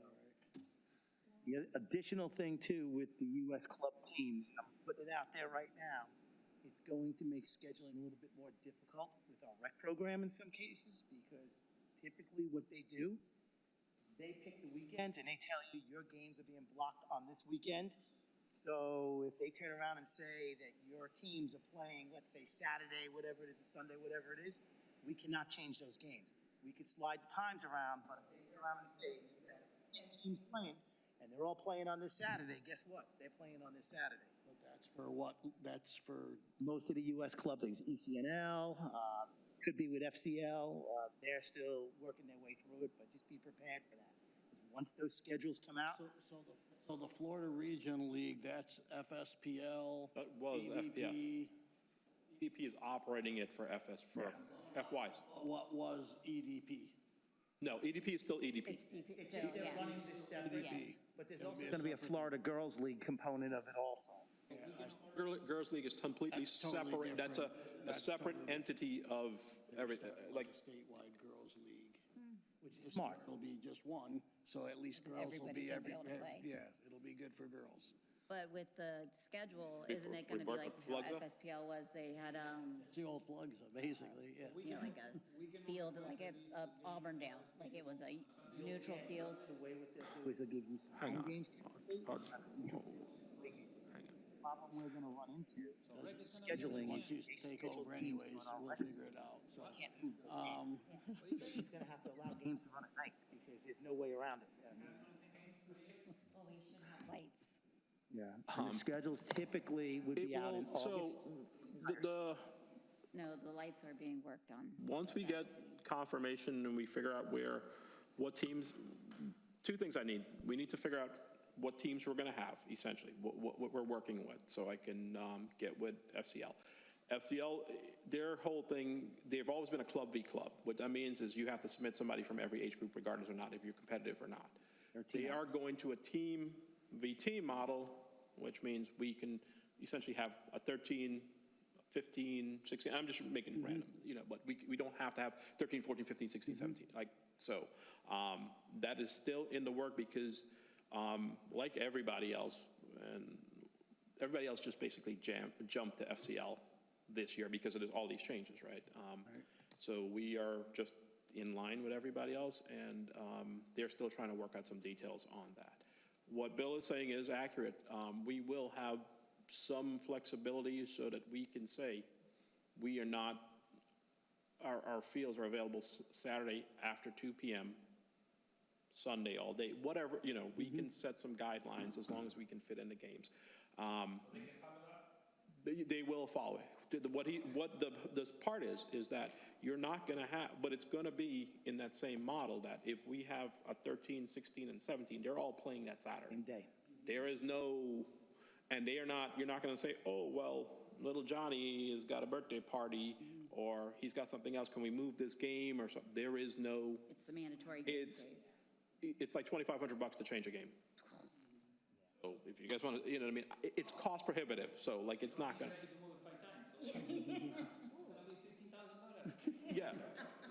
Speaker 2: the additional thing too with the U.S. club teams, I'm putting it out there right now, it's going to make scheduling a little bit more difficult with our rec program in some cases because typically what they do, they pick the weekends and they tell you your games are being blocked on this weekend. So if they turn around and say that your teams are playing, let's say Saturday, whatever it is, Sunday, whatever it is, we cannot change those games. We could slide the times around, but if they turn around and say that 10 teams playing and they're all playing on this Saturday, guess what? They're playing on this Saturday.
Speaker 1: But that's for what? That's for,
Speaker 2: Most of the U.S. club things, ECNL, could be with FCL. They're still working their way through it, but just be prepared for that. 'Cause once those schedules come out,
Speaker 1: so the Florida Regional League, that's FSPL,
Speaker 5: that was FPS.
Speaker 1: EDP.
Speaker 5: EDP is operating it for FYs.
Speaker 1: What was EDP?
Speaker 5: No, EDP is still EDP.
Speaker 4: It's still, yeah.
Speaker 2: running this separate,
Speaker 1: EDP.
Speaker 2: but there's also going to be a Florida Girls League component of it also.
Speaker 5: Girls League is completely
Speaker 1: That's totally
Speaker 5: separate. That's a
Speaker 1: different. That's
Speaker 5: separate
Speaker 1: totally
Speaker 5: entity of everything. Like,
Speaker 1: Statewide Girls League.
Speaker 2: Which is smart.
Speaker 1: It'll be just one, so at least girls will
Speaker 4: Everybody
Speaker 1: be
Speaker 4: can be able to play.
Speaker 1: yeah, it'll be good for girls.
Speaker 4: But with the schedule,
Speaker 5: Big
Speaker 4: isn't it
Speaker 5: for-
Speaker 4: going to be
Speaker 5: with
Speaker 4: like
Speaker 5: Flugza?
Speaker 4: how FSPL was? They had,
Speaker 1: It's the old Flugza, basically, yeah.
Speaker 4: you know, like a field, like at Auburndale, like it was a neutral field.
Speaker 2: The way what they'll do is they'll give you some home games typically. Problem we're going to run into is scheduling.
Speaker 1: Once you
Speaker 2: They
Speaker 1: take
Speaker 2: schedule
Speaker 1: over
Speaker 2: teams
Speaker 1: anyways,
Speaker 2: on our
Speaker 1: we'll
Speaker 2: rec
Speaker 1: figure it
Speaker 2: system.
Speaker 1: out, so.
Speaker 2: Can't move those games. He's going to have to allow games to run at night because there's no way around it. I mean,
Speaker 4: Well, we should have lights.
Speaker 2: yeah. And the schedules typically would be out in August.
Speaker 4: No, the lights are being worked on.
Speaker 5: once we get confirmation and we figure out what teams, two things I need. We need to figure out what teams we're going to have, essentially, what we're working with, so I can get with FCL. FCL, their whole thing, they've always been a club v. club. What that means is you have to submit somebody from every age group, regardless or not, if you're competitive or not. They are going to a team v. team model, which means we can essentially have a 13, 15, 16, I'm just making it random, but we don't have to have 13, 14, 15, 16, 17. That is still in the work because like everybody else, and everybody else just basically jumped to FCL this year because of all these changes, right? So we are just in line with everybody else, and they're still trying to work out some details on that. What Bill is saying is accurate. We will have some flexibility so that we can say we are not, our fields are available Saturday after 2 p.m., Sunday all day, whatever, we can set some guidelines as long as we can fit in the games. They will follow it. What the part is that you're not going to have, but it's going to be in that same model that if we have a 13, 16, and 17, they're all playing that Saturday.
Speaker 2: Same day.
Speaker 5: There is no, and you're not going to say, oh, well, little Johnny has got a birthday party or he's got something else. Can we move this game or something? There is no,
Speaker 4: It's the mandatory game days.
Speaker 5: it's like $2,500 to change a game. So if you guys want to, what I mean, it's cost prohibitive. So like, it's not going to.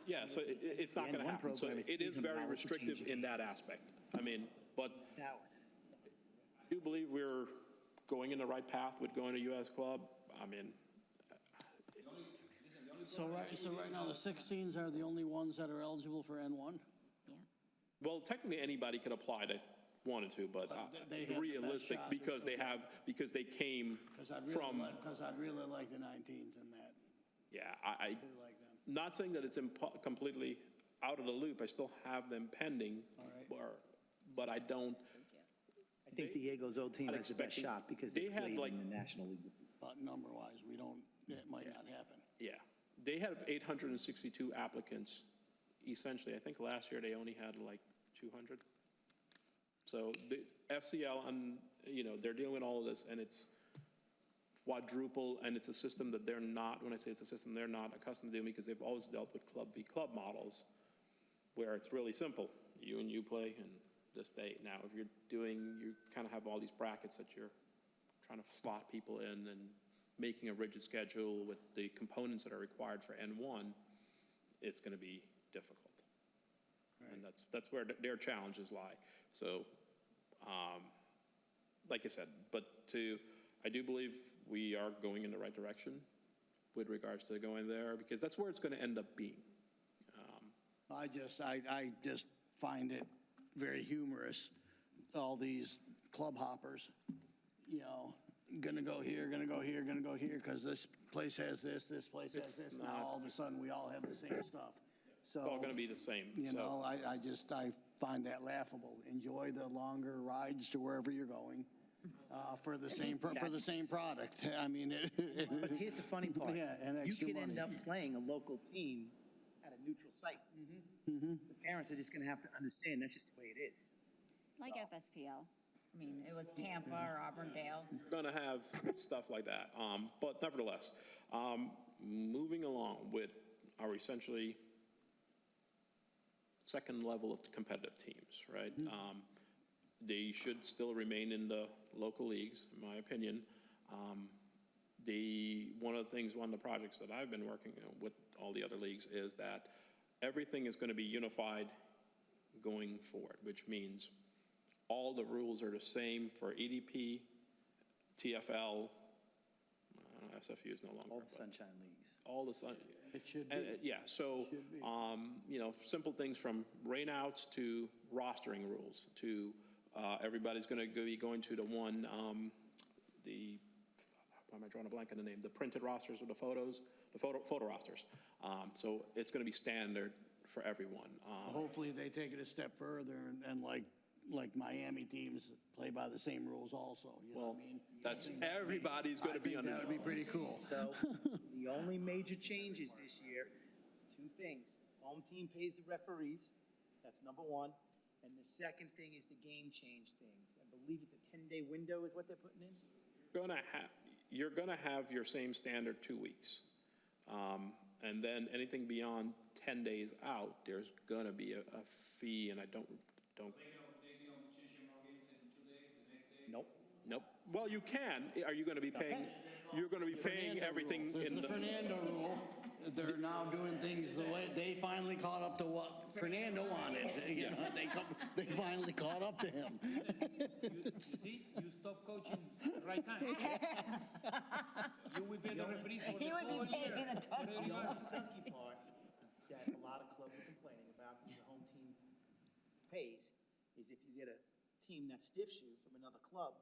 Speaker 5: Yeah. So it's not going to
Speaker 2: N1
Speaker 5: happen. So
Speaker 2: program is
Speaker 5: it is
Speaker 2: $300
Speaker 5: very
Speaker 2: to
Speaker 5: restrictive
Speaker 2: change a
Speaker 5: in
Speaker 2: game.
Speaker 5: that aspect. I mean, but
Speaker 2: Now,
Speaker 5: I do believe we're going in the right path with going to US Club. I mean,
Speaker 1: So right now, the 16s are the only ones that are eligible for N1?
Speaker 4: Yeah.
Speaker 5: well, technically anybody could apply to wanted to, but
Speaker 1: they had the best
Speaker 5: realistic,
Speaker 1: shot.
Speaker 5: because they came
Speaker 1: Because I'd
Speaker 5: from,
Speaker 1: really like the 19s in that.
Speaker 5: yeah, I
Speaker 1: Really like them.
Speaker 5: not saying that it's completely out of the loop, I still have them pending, but I don't,
Speaker 2: I think Diego's old team
Speaker 5: I'd
Speaker 2: has the best
Speaker 5: expect-
Speaker 2: shot because
Speaker 5: they
Speaker 2: they
Speaker 5: had,
Speaker 2: played
Speaker 5: like-
Speaker 2: in the National League.
Speaker 1: But number-wise, it might not happen.
Speaker 5: yeah. They had 862 applicants, essentially. I think last year they only had like 200. So the FCL, they're dealing with all of this, and it's quadruple, and it's a system that they're not, when I say it's a system, they're not accustomed to doing, because they've always dealt with club v. club models, where it's really simple. You and you play, and this date. Now, if you kind of have all these brackets that you're trying to slot people in and making a rigid schedule with the components that are required for N1, it's going to be difficult. And that's where their challenges lie. So, like I said, I do believe we are going in the right direction with regards to going there, because that's where it's going to end up being.
Speaker 1: I just find it very humorous, all these club hoppers, gonna go here, gonna go here, gonna go here, because this place has this place has this. Now, all of a sudden, we all have the same stuff. So,
Speaker 5: It's all going to be the same. So,
Speaker 1: I find that laughable. Enjoy the longer rides to wherever you're going, for the same product. I mean,
Speaker 2: But here's the funny part.
Speaker 1: Yeah, and
Speaker 2: You
Speaker 1: extra
Speaker 2: can end
Speaker 1: money.
Speaker 2: up playing a local team at a neutral site. The parents are just going to have to understand that's just the way it is.
Speaker 4: Like FSPL. I mean, it was Tampa or Auburndale.
Speaker 5: going to have stuff like that. But nevertheless, moving along with our essentially second level of competitive teams, right? They should still remain in the local leagues, in my opinion. One of the projects that I've been working on with all the other leagues is that everything is going to be unified going forward, which means all the rules are the same for EDP, TFL, SFU is no longer.
Speaker 2: All the
Speaker 5: but
Speaker 2: Sunshine Leagues.
Speaker 5: All the sun.
Speaker 1: It should be.
Speaker 5: Yeah, so, simple things from rainouts to rostering rules to, everybody's going to be going to the one, why am I drawing a blank on the name? The printed rosters with the photos, the photo rosters. So it's going to be standard for everyone.
Speaker 1: Hopefully, they take it a step further and like Miami teams play by the same rules also, you know
Speaker 5: Well,
Speaker 1: what I mean?
Speaker 5: that's, everybody's going to be
Speaker 1: I
Speaker 5: under.
Speaker 1: think that would be pretty cool.
Speaker 2: So the only major changes this year, two things. Home team pays the referees. That's number one. And the second thing is the game change things. I believe it's a 10-day window is what they're putting in.
Speaker 5: You're going to have your same standard 2 weeks. And then anything beyond 10 days out, there's going to be a fee, and I don't.
Speaker 2: Nope.
Speaker 5: Well, you can. Are you going to be paying? You're going to be paying everything
Speaker 1: There's
Speaker 5: in
Speaker 1: the
Speaker 5: the.
Speaker 1: Fernando rule. They're now doing things the way, they finally caught up to what Fernando wanted. They finally caught up to him.
Speaker 3: See, you stop coaching right time. You will pay the referees for the
Speaker 4: He would be
Speaker 3: whole year.
Speaker 4: paying a ton.
Speaker 2: The only sucky part that a lot of clubs are complaining about because the home team pays is if you get a team that stiffs you from another club,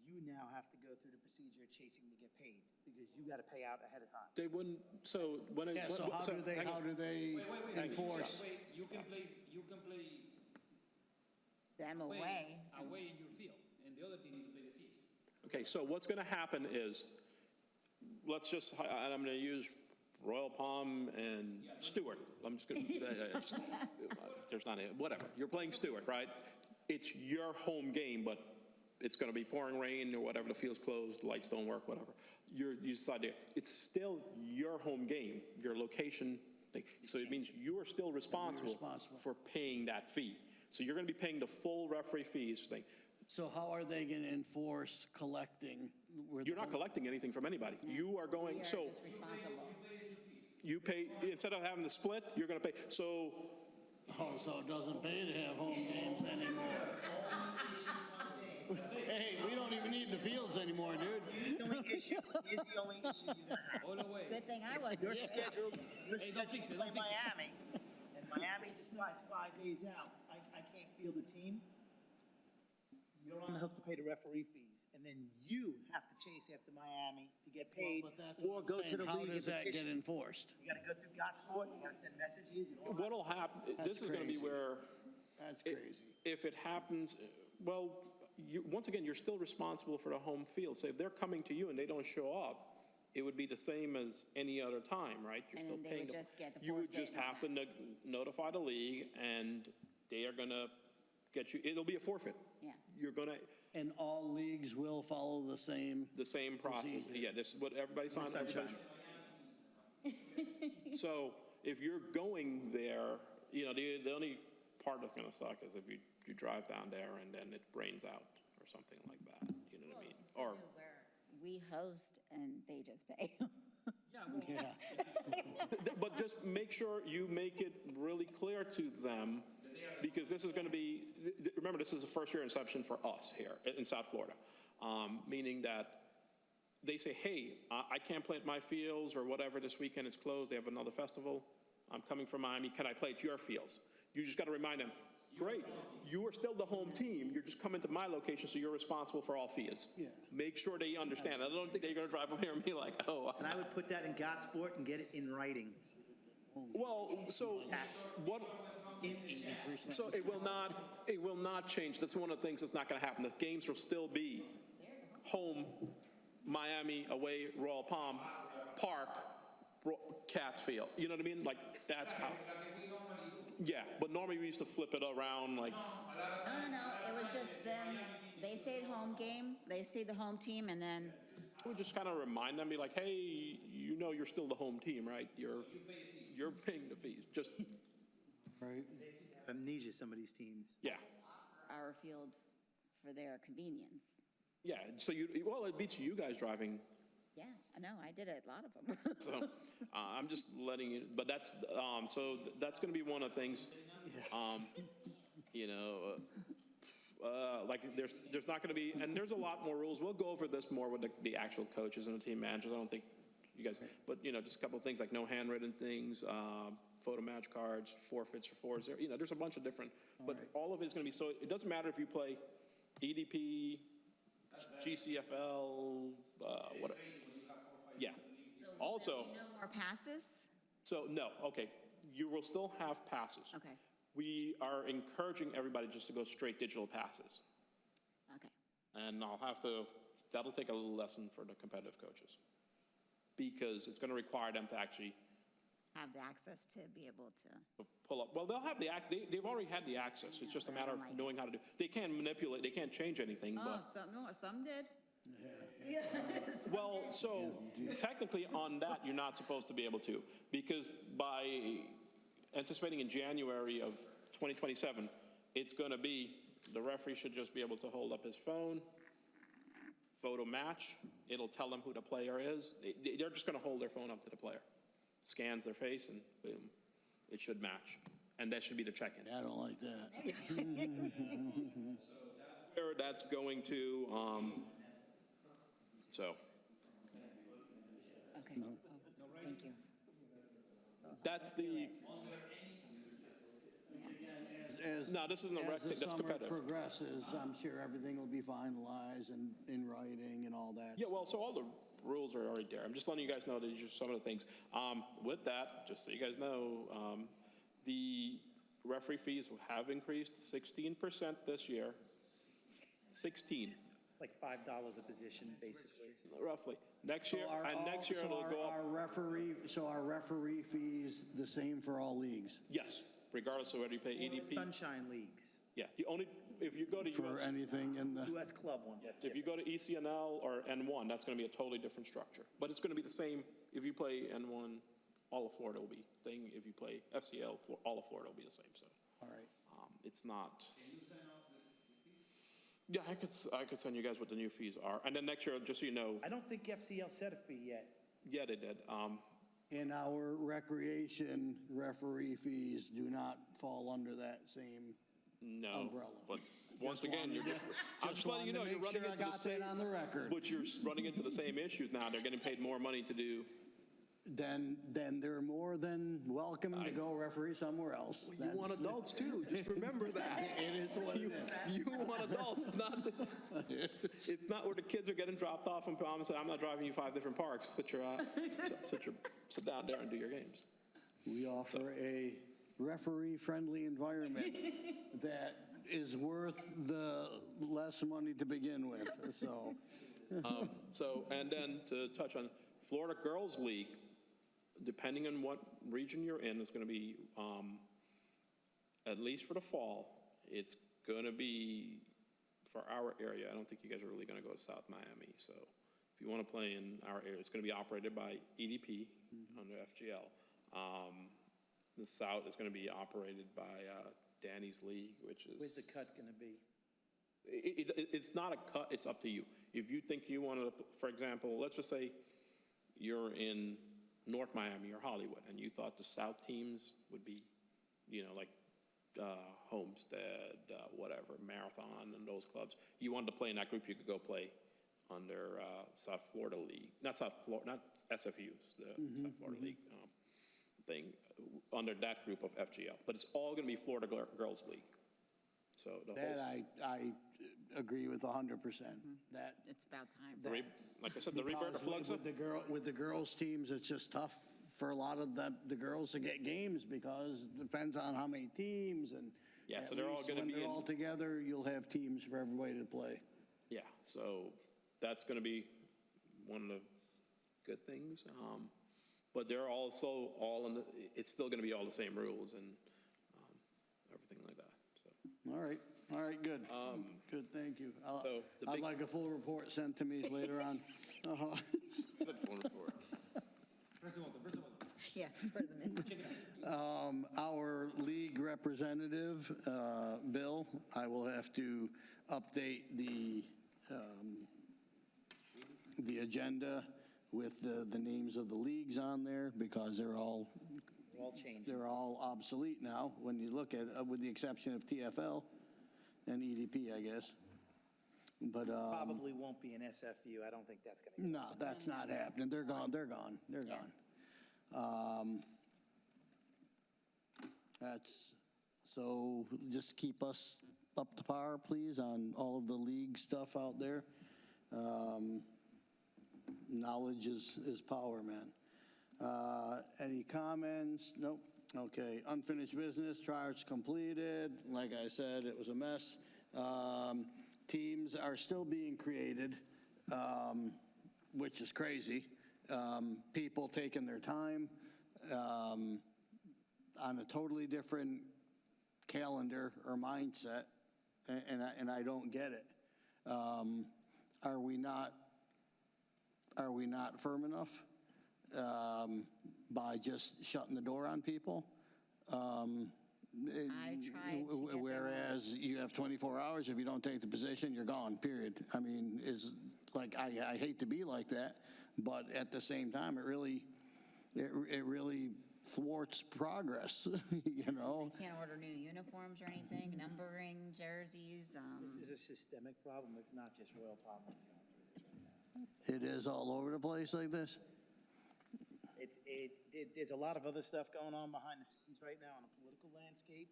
Speaker 2: you now have to go through the procedure of chasing to get paid because you got to pay out ahead of time.
Speaker 5: They wouldn't. So when it.
Speaker 1: Yeah, so how do they enforce?
Speaker 3: Wait, you can play
Speaker 4: Them away.
Speaker 3: away in your field, and the other team needs to pay the fees.
Speaker 5: Okay, so what's going to happen is, and I'm going to use Royal Palm and Stewart. I'm just going to, there's not a, whatever. You're playing Stewart, right? It's your home game, but it's going to be pouring rain or whatever, the field's closed, lights don't work, whatever. You decide there. It's still your home game, your location thing. So it means you are still responsible for paying that fee. So you're going to be paying the full referee fees thing.
Speaker 1: So how are they going to enforce collecting?
Speaker 5: You're not collecting anything from anybody. You are going,
Speaker 4: We are
Speaker 5: so
Speaker 4: just responsible.
Speaker 5: you pay, instead of having the split, you're going to pay. So
Speaker 1: Oh, so it doesn't pay to have home games anymore. Hey, we don't even need the fields anymore, dude.
Speaker 2: The only issue is the only issue you're going to have.
Speaker 3: All the way.
Speaker 4: Good thing I wasn't
Speaker 2: You're
Speaker 4: here.
Speaker 2: scheduled
Speaker 3: don't fix
Speaker 2: to
Speaker 3: it,
Speaker 2: play
Speaker 3: don't fix it.
Speaker 2: Miami, and Miami decides 5 days out, I can't field a team. you're on the hook to pay the referee fees, and then you have to chase after Miami to get paid, or go to the
Speaker 1: How
Speaker 2: league and
Speaker 1: does that get
Speaker 2: petition.
Speaker 1: enforced?
Speaker 2: You gotta go through Gotsport, you gotta send messages and all that
Speaker 5: What'll
Speaker 2: stuff.
Speaker 5: happen, this is going to be
Speaker 1: crazy.
Speaker 5: where,
Speaker 1: That's crazy.
Speaker 5: if it happens, well, once again, you're still responsible for the home field. So if they're coming to you and they don't show up, it would be the same as any other time, right? You're
Speaker 4: And
Speaker 5: still
Speaker 4: then they
Speaker 5: paying
Speaker 4: would
Speaker 5: them.
Speaker 4: just get the
Speaker 5: You would
Speaker 4: forfeit
Speaker 5: just
Speaker 4: and all
Speaker 5: have to notify the league, and they are going to get you, it'll be a forfeit.
Speaker 4: Yeah.
Speaker 5: You're going to,
Speaker 1: And all leagues will follow the same,
Speaker 5: the same process. Yeah, this is what everybody signed.
Speaker 2: Sunshine.
Speaker 5: So if you're going there, you know, the only part that's going to suck is if you drive down there and then it rains out or something like that, you know what I mean? Or,
Speaker 4: We host and they just pay.
Speaker 5: but just make sure you make it really clear to them, because this is going to be, remember, this is the first year inception for us here in South Florida, meaning that they say, hey, I can't play at my fields or whatever, this weekend it's closed, they have another festival, I'm coming from Miami, can I play at your fields? You just got to remind them, great, you are still the home team, you're just coming to my location, so you're responsible for all fields.
Speaker 1: Yeah.
Speaker 5: Make sure they understand. I don't think they're going to drive up here and be like, oh.
Speaker 2: And I would put that in Gotsport and get it in writing.
Speaker 5: Well, so what, so it will not change. That's one of the things that's not going to happen. The games will still be home, Miami, away, Royal Palm, Park, Cats Field. You know what I mean? Like, that's how. Yeah, but normally we used to flip it around, like,
Speaker 4: No, it was just them, they stayed home game, they stayed the home team, and then,
Speaker 5: we just kind of remind them, be like, hey, you know you're still the home team, right? You're paying the fees. Just,
Speaker 1: right?
Speaker 2: Amnesia, some of these teams.
Speaker 5: yeah.
Speaker 4: our field for their convenience.
Speaker 5: Yeah, so well, it beats you guys driving.
Speaker 4: Yeah, I know, I did it, a lot of them.
Speaker 5: So I'm just letting you, but that's, so that's going to be one of the things, you know, like there's not going to be, and there's a lot more rules. We'll go over this more with the actual coaches and the team managers. I don't think you guys, but you know, just a couple of things like no handwritten things, photo match cards, forfeits for fours. You know, there's a bunch of different, but all of it is going to be, so it doesn't matter if you play EDP, GCFL, whatever. Yeah. Also,
Speaker 4: No more passes?
Speaker 5: so no, okay, you will still have passes.
Speaker 4: Okay,
Speaker 5: We are encouraging everybody just to go straight digital passes.
Speaker 4: okay.
Speaker 5: And that'll take a little lesson for the competitive coaches. Because it's going to require them to actually
Speaker 4: Have the access to be able to,
Speaker 5: pull up. Well, they'll have they've already had the access. It's just a matter of knowing how to do. They can't manipulate, they can't change anything,
Speaker 4: oh,
Speaker 5: but.
Speaker 4: some did.
Speaker 5: Well, so technically on that, you're not supposed to be able to, because by anticipating in January of 2027, it's going to be, the referee should just be able to hold up his phone, photo match, it'll tell them who the player is. They're just going to hold their phone up to the player, scans their face, and boom, it should match. And that should be the check-in.
Speaker 1: I don't like that.
Speaker 5: Where that's going to, so.
Speaker 4: Okay, thank you.
Speaker 5: That's the,
Speaker 1: As-
Speaker 5: no, this isn't a rec
Speaker 1: As the
Speaker 5: thing, that's
Speaker 1: summer
Speaker 5: competitive.
Speaker 1: progresses, I'm sure everything will be finalized and in writing and all that.
Speaker 5: Yeah, well, so all the rules are already there. I'm just letting you guys know that these are some of the things. With that, just so you guys know, the referee fees have increased 16% this year. 16,
Speaker 2: Like $5 a position, basically.
Speaker 5: roughly. Next year, and next year it'll go up.
Speaker 1: Our referee fees the same for all leagues?
Speaker 5: Yes, regardless of whether you pay EDP.
Speaker 2: Sunshine leagues,
Speaker 5: Yeah, if you go to
Speaker 1: For
Speaker 5: US,
Speaker 1: anything in the,
Speaker 2: US club ones, that's
Speaker 5: if you
Speaker 2: different.
Speaker 5: go to ECNL or N1, that's going to be a totally different structure. But it's going to be the same, if you play N1, all of Florida will be thing. If you play FCL, all of Florida will be the same, so.
Speaker 1: all right.
Speaker 5: It's not. Yeah, I could send you guys what the new fees are. And then next year, just so you know,
Speaker 2: I don't think FCL set a fee yet.
Speaker 5: yeah, they did.
Speaker 1: And our recreation referee fees do not fall under that same
Speaker 5: No,
Speaker 1: umbrella.
Speaker 5: but once again, you're just, I'm just letting you know, you're running into the
Speaker 1: I got
Speaker 5: same,
Speaker 1: that on the record.
Speaker 5: but you're running into the same issues now. They're getting paid more money to do
Speaker 1: then they're more than welcome to go referee somewhere else.
Speaker 5: You want adults too, just remember that.
Speaker 1: It is what it is.
Speaker 5: You want adults, it's not where the kids are getting dropped off and mom said, I'm not driving you 5 different parks, sit down there and do your games.
Speaker 1: We offer a referee-friendly environment that is worth the less money to begin with, so.
Speaker 5: So, and then to touch on Florida Girls League, depending on what region you're in, it's going to be, at least for the fall, it's going to be, for our area, I don't think you guys are really going to go to South Miami. So if you want to play in our area, it's going to be operated by EDP under FGL. The South is going to be operated by Danny's League, which is...
Speaker 2: Where's the cut gonna be?
Speaker 5: It's not a cut, it's up to you. If you think you want to, for example, let's just say you're in North Miami or Hollywood, and you thought the South teams would be, like Homestead, whatever, Marathon, and those clubs. You wanted to play in that group, you could go play under South Florida League, not SFU's, the South Florida League thing, under that group of FGL. But it's all going to be Florida Girls League. So the whole.
Speaker 1: That I agree with 100%. That.
Speaker 4: It's about time.
Speaker 5: Like I said, the Roberta
Speaker 1: Because
Speaker 5: Flugs.
Speaker 1: with the girls' teams, it's just tough for a lot of the girls to get games because it depends on how many teams and.
Speaker 5: Yeah,
Speaker 1: at
Speaker 5: so they're all
Speaker 1: least
Speaker 5: gonna
Speaker 1: when
Speaker 5: be
Speaker 1: they're
Speaker 5: in-
Speaker 1: all together, you'll have teams for everybody to play.
Speaker 5: Yeah, so that's going to be one of the good things. But they're also all in it's still going to be all the same rules and everything like that. So.
Speaker 1: All right, good. Good, thank you.
Speaker 5: So the
Speaker 1: I'd
Speaker 5: big-
Speaker 1: like a full report sent to me later on. Uh-huh.
Speaker 5: Good phone report.
Speaker 4: Yeah, for the minutes.
Speaker 1: Our league representative, Bill, I will have to update the agenda with the names of the leagues on there because they're all
Speaker 2: changing.
Speaker 1: they're all obsolete now when you look at it, with the exception of TFL and EDP, I guess. But
Speaker 2: Probably won't be an SFU. I don't think that's gonna.
Speaker 1: no, that's not happening. They're gone. They're gone. They're gone. That's, so just keep us up to par, please, on all of the league stuff out there. Knowledge is power, man. Any comments? Nope. Okay. Unfinished business, tryouts completed. Like I said, it was a mess. Teams are still being created, which is crazy. People taking their time on a totally different calendar or mindset, and I don't get it. Are we not firm enough by just shutting the door on people?
Speaker 4: I tried to get them
Speaker 1: Whereas you have 24 hours, if you don't take the position, you're gone, period. I mean, I hate to be like that, but at the same time, it really thwarts progress, you know?
Speaker 4: Can't order new uniforms or anything, numbering, jerseys.
Speaker 2: This is a systemic problem. It's not just Royal Palm that's going through this right now.
Speaker 1: It is all over the place like this?
Speaker 2: There's a lot of other stuff going on behind the scenes right now on the political landscape.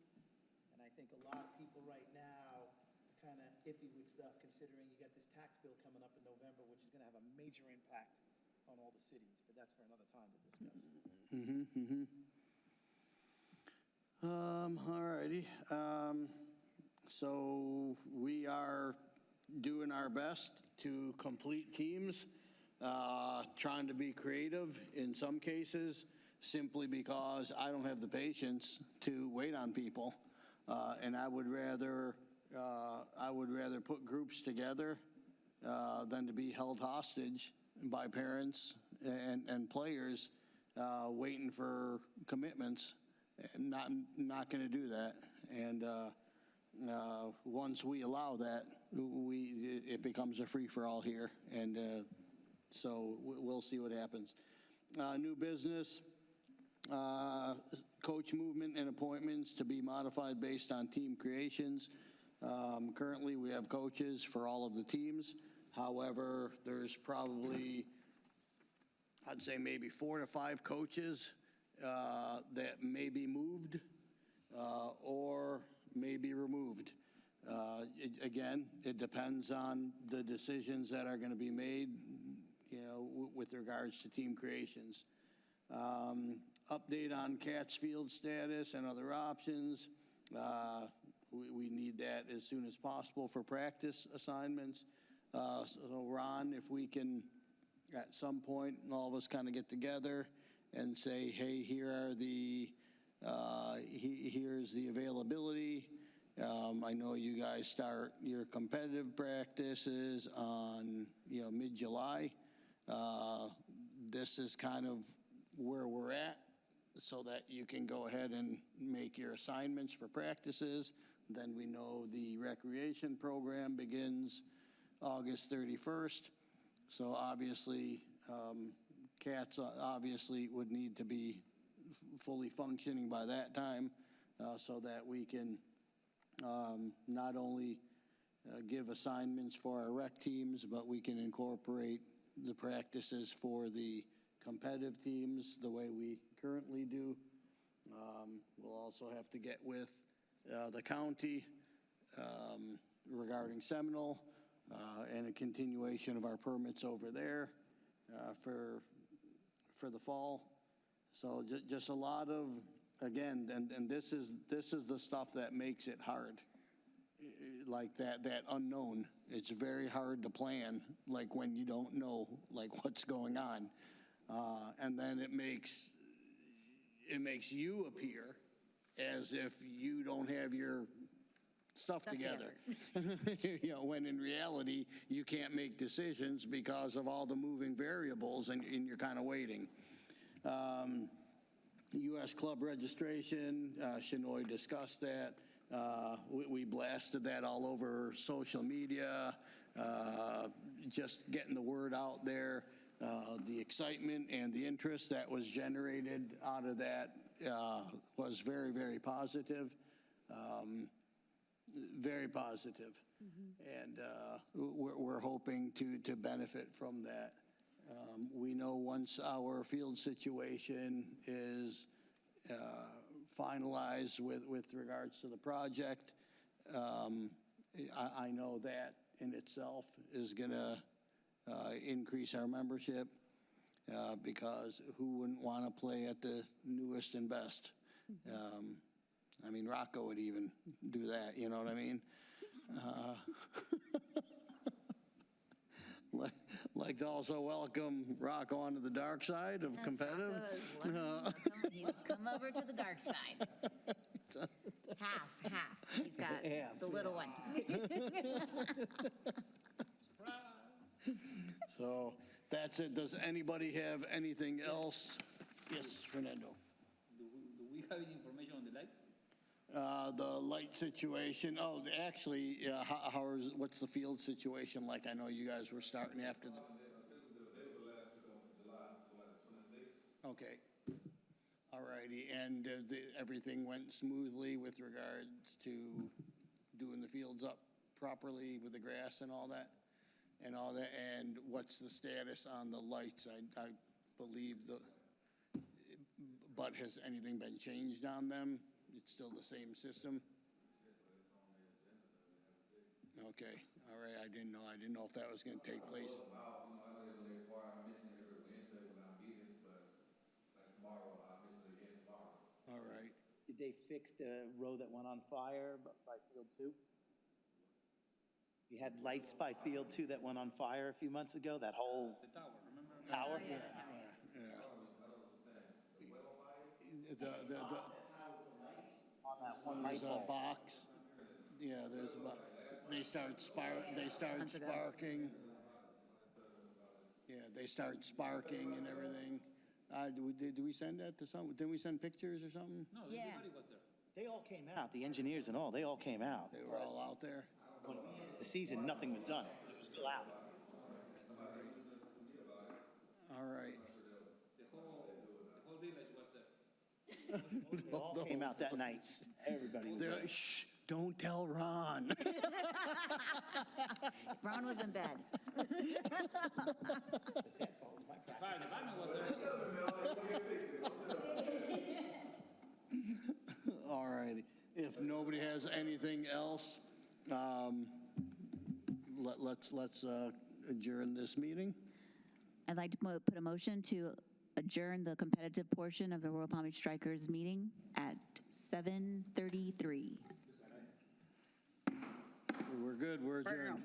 Speaker 2: And I think a lot of people right now are kind of iffy with stuff considering you got this tax bill coming up in November, which is going to have a major impact on all the cities, but that's for another time to discuss.
Speaker 1: All righty. So we are doing our best to complete teams, trying to be creative in some cases, simply because I don't have the patience to wait on people. And I would rather put groups together than to be held hostage by parents and players waiting for commitments. Not going to do that. And once we allow that, it becomes a free-for-all here. And so we'll see what happens. New business, coach movement and appointments to be modified based on team creations. Currently, we have coaches for all of the teams. However, there's probably, I'd say maybe 4 to 5 coaches that may be moved or may be removed. Again, it depends on the decisions that are going to be made, with regards to team creations. Update on Cats Field status and other options. We need that as soon as possible for practice assignments. So Ron, if we can, at some point, all of us kind of get together and say, hey, here's the availability. I know you guys start your competitive practices on, mid-July. This is kind of where we're at, so that you can go ahead and make your assignments for practices. Then we know the recreation program begins August 31st. So obviously, Cats obviously would need to be fully functioning by that time, so that we can not only give assignments for our rec teams, but we can incorporate the practices for the competitive teams the way we currently do. We'll also have to get with the county regarding Seminole and a continuation of our permits over there for the fall. So just a lot of, again, and this is the stuff that makes it hard. Like that unknown. It's very hard to plan, like when you don't know like what's going on. And then it makes you appear as if you don't have your stuff together. When in reality, you can't make decisions because of all the moving variables and you're kind of waiting. U.S. club registration, Shinoy discussed that. We blasted that all over social media, just getting the word out there. The excitement and the interest that was generated out of that was very, very positive. Very positive. And we're hoping to benefit from that. We know once our field situation is finalized with regards to the project, I know that in itself is going to increase our membership, because who wouldn't want to play at the newest and best? I mean, Rocco would even do that, you know what I mean? Like to also welcome Rocco onto the dark side of competitive.
Speaker 4: He's come over to the dark side. Half. He's got the little one.
Speaker 1: So that's it. Does anybody have anything else? Yes, Fernando.
Speaker 3: Do we have any information on the lights?
Speaker 1: The light situation. Oh, actually, what's the field situation like? I know you guys were starting after the. Okay. All righty. And everything went smoothly with regards to doing the fields up properly with the grass and all that? And what's the status on the lights? I believe but has anything been changed on them? It's still the same system? Okay, all right, I didn't know if that was gonna take place. All right,
Speaker 2: Did they fix the row that went on fire by Field 2? You had lights by Field 2 that went on fire a few months ago, that whole
Speaker 3: The tower, remember?
Speaker 2: tower?
Speaker 1: yeah.
Speaker 2: On that one light
Speaker 1: There's a
Speaker 2: bulb.
Speaker 1: box. Yeah, there's a box. They start sparking. Yeah, they start sparking and everything. Did we send that to someone? Didn't we send pictures or something?
Speaker 3: No,
Speaker 4: Yeah.
Speaker 3: everybody was there.
Speaker 2: They all came out, the engineers and all, they all came out.
Speaker 1: They were all out there?
Speaker 2: When we ended the season, nothing was done. It was still out.
Speaker 1: All right.
Speaker 3: The whole village was there.
Speaker 2: They all came out that night. Everybody was there.
Speaker 1: Shh, don't tell Ron.
Speaker 4: Ron was in bed.
Speaker 3: The fire department was there.
Speaker 1: All righty. If nobody has anything else, let's adjourn this meeting.
Speaker 4: I'd like to put a motion to adjourn the competitive portion of the Royal Palm Beach Strikers meeting at 7:33.
Speaker 1: We're good, we're adjourned.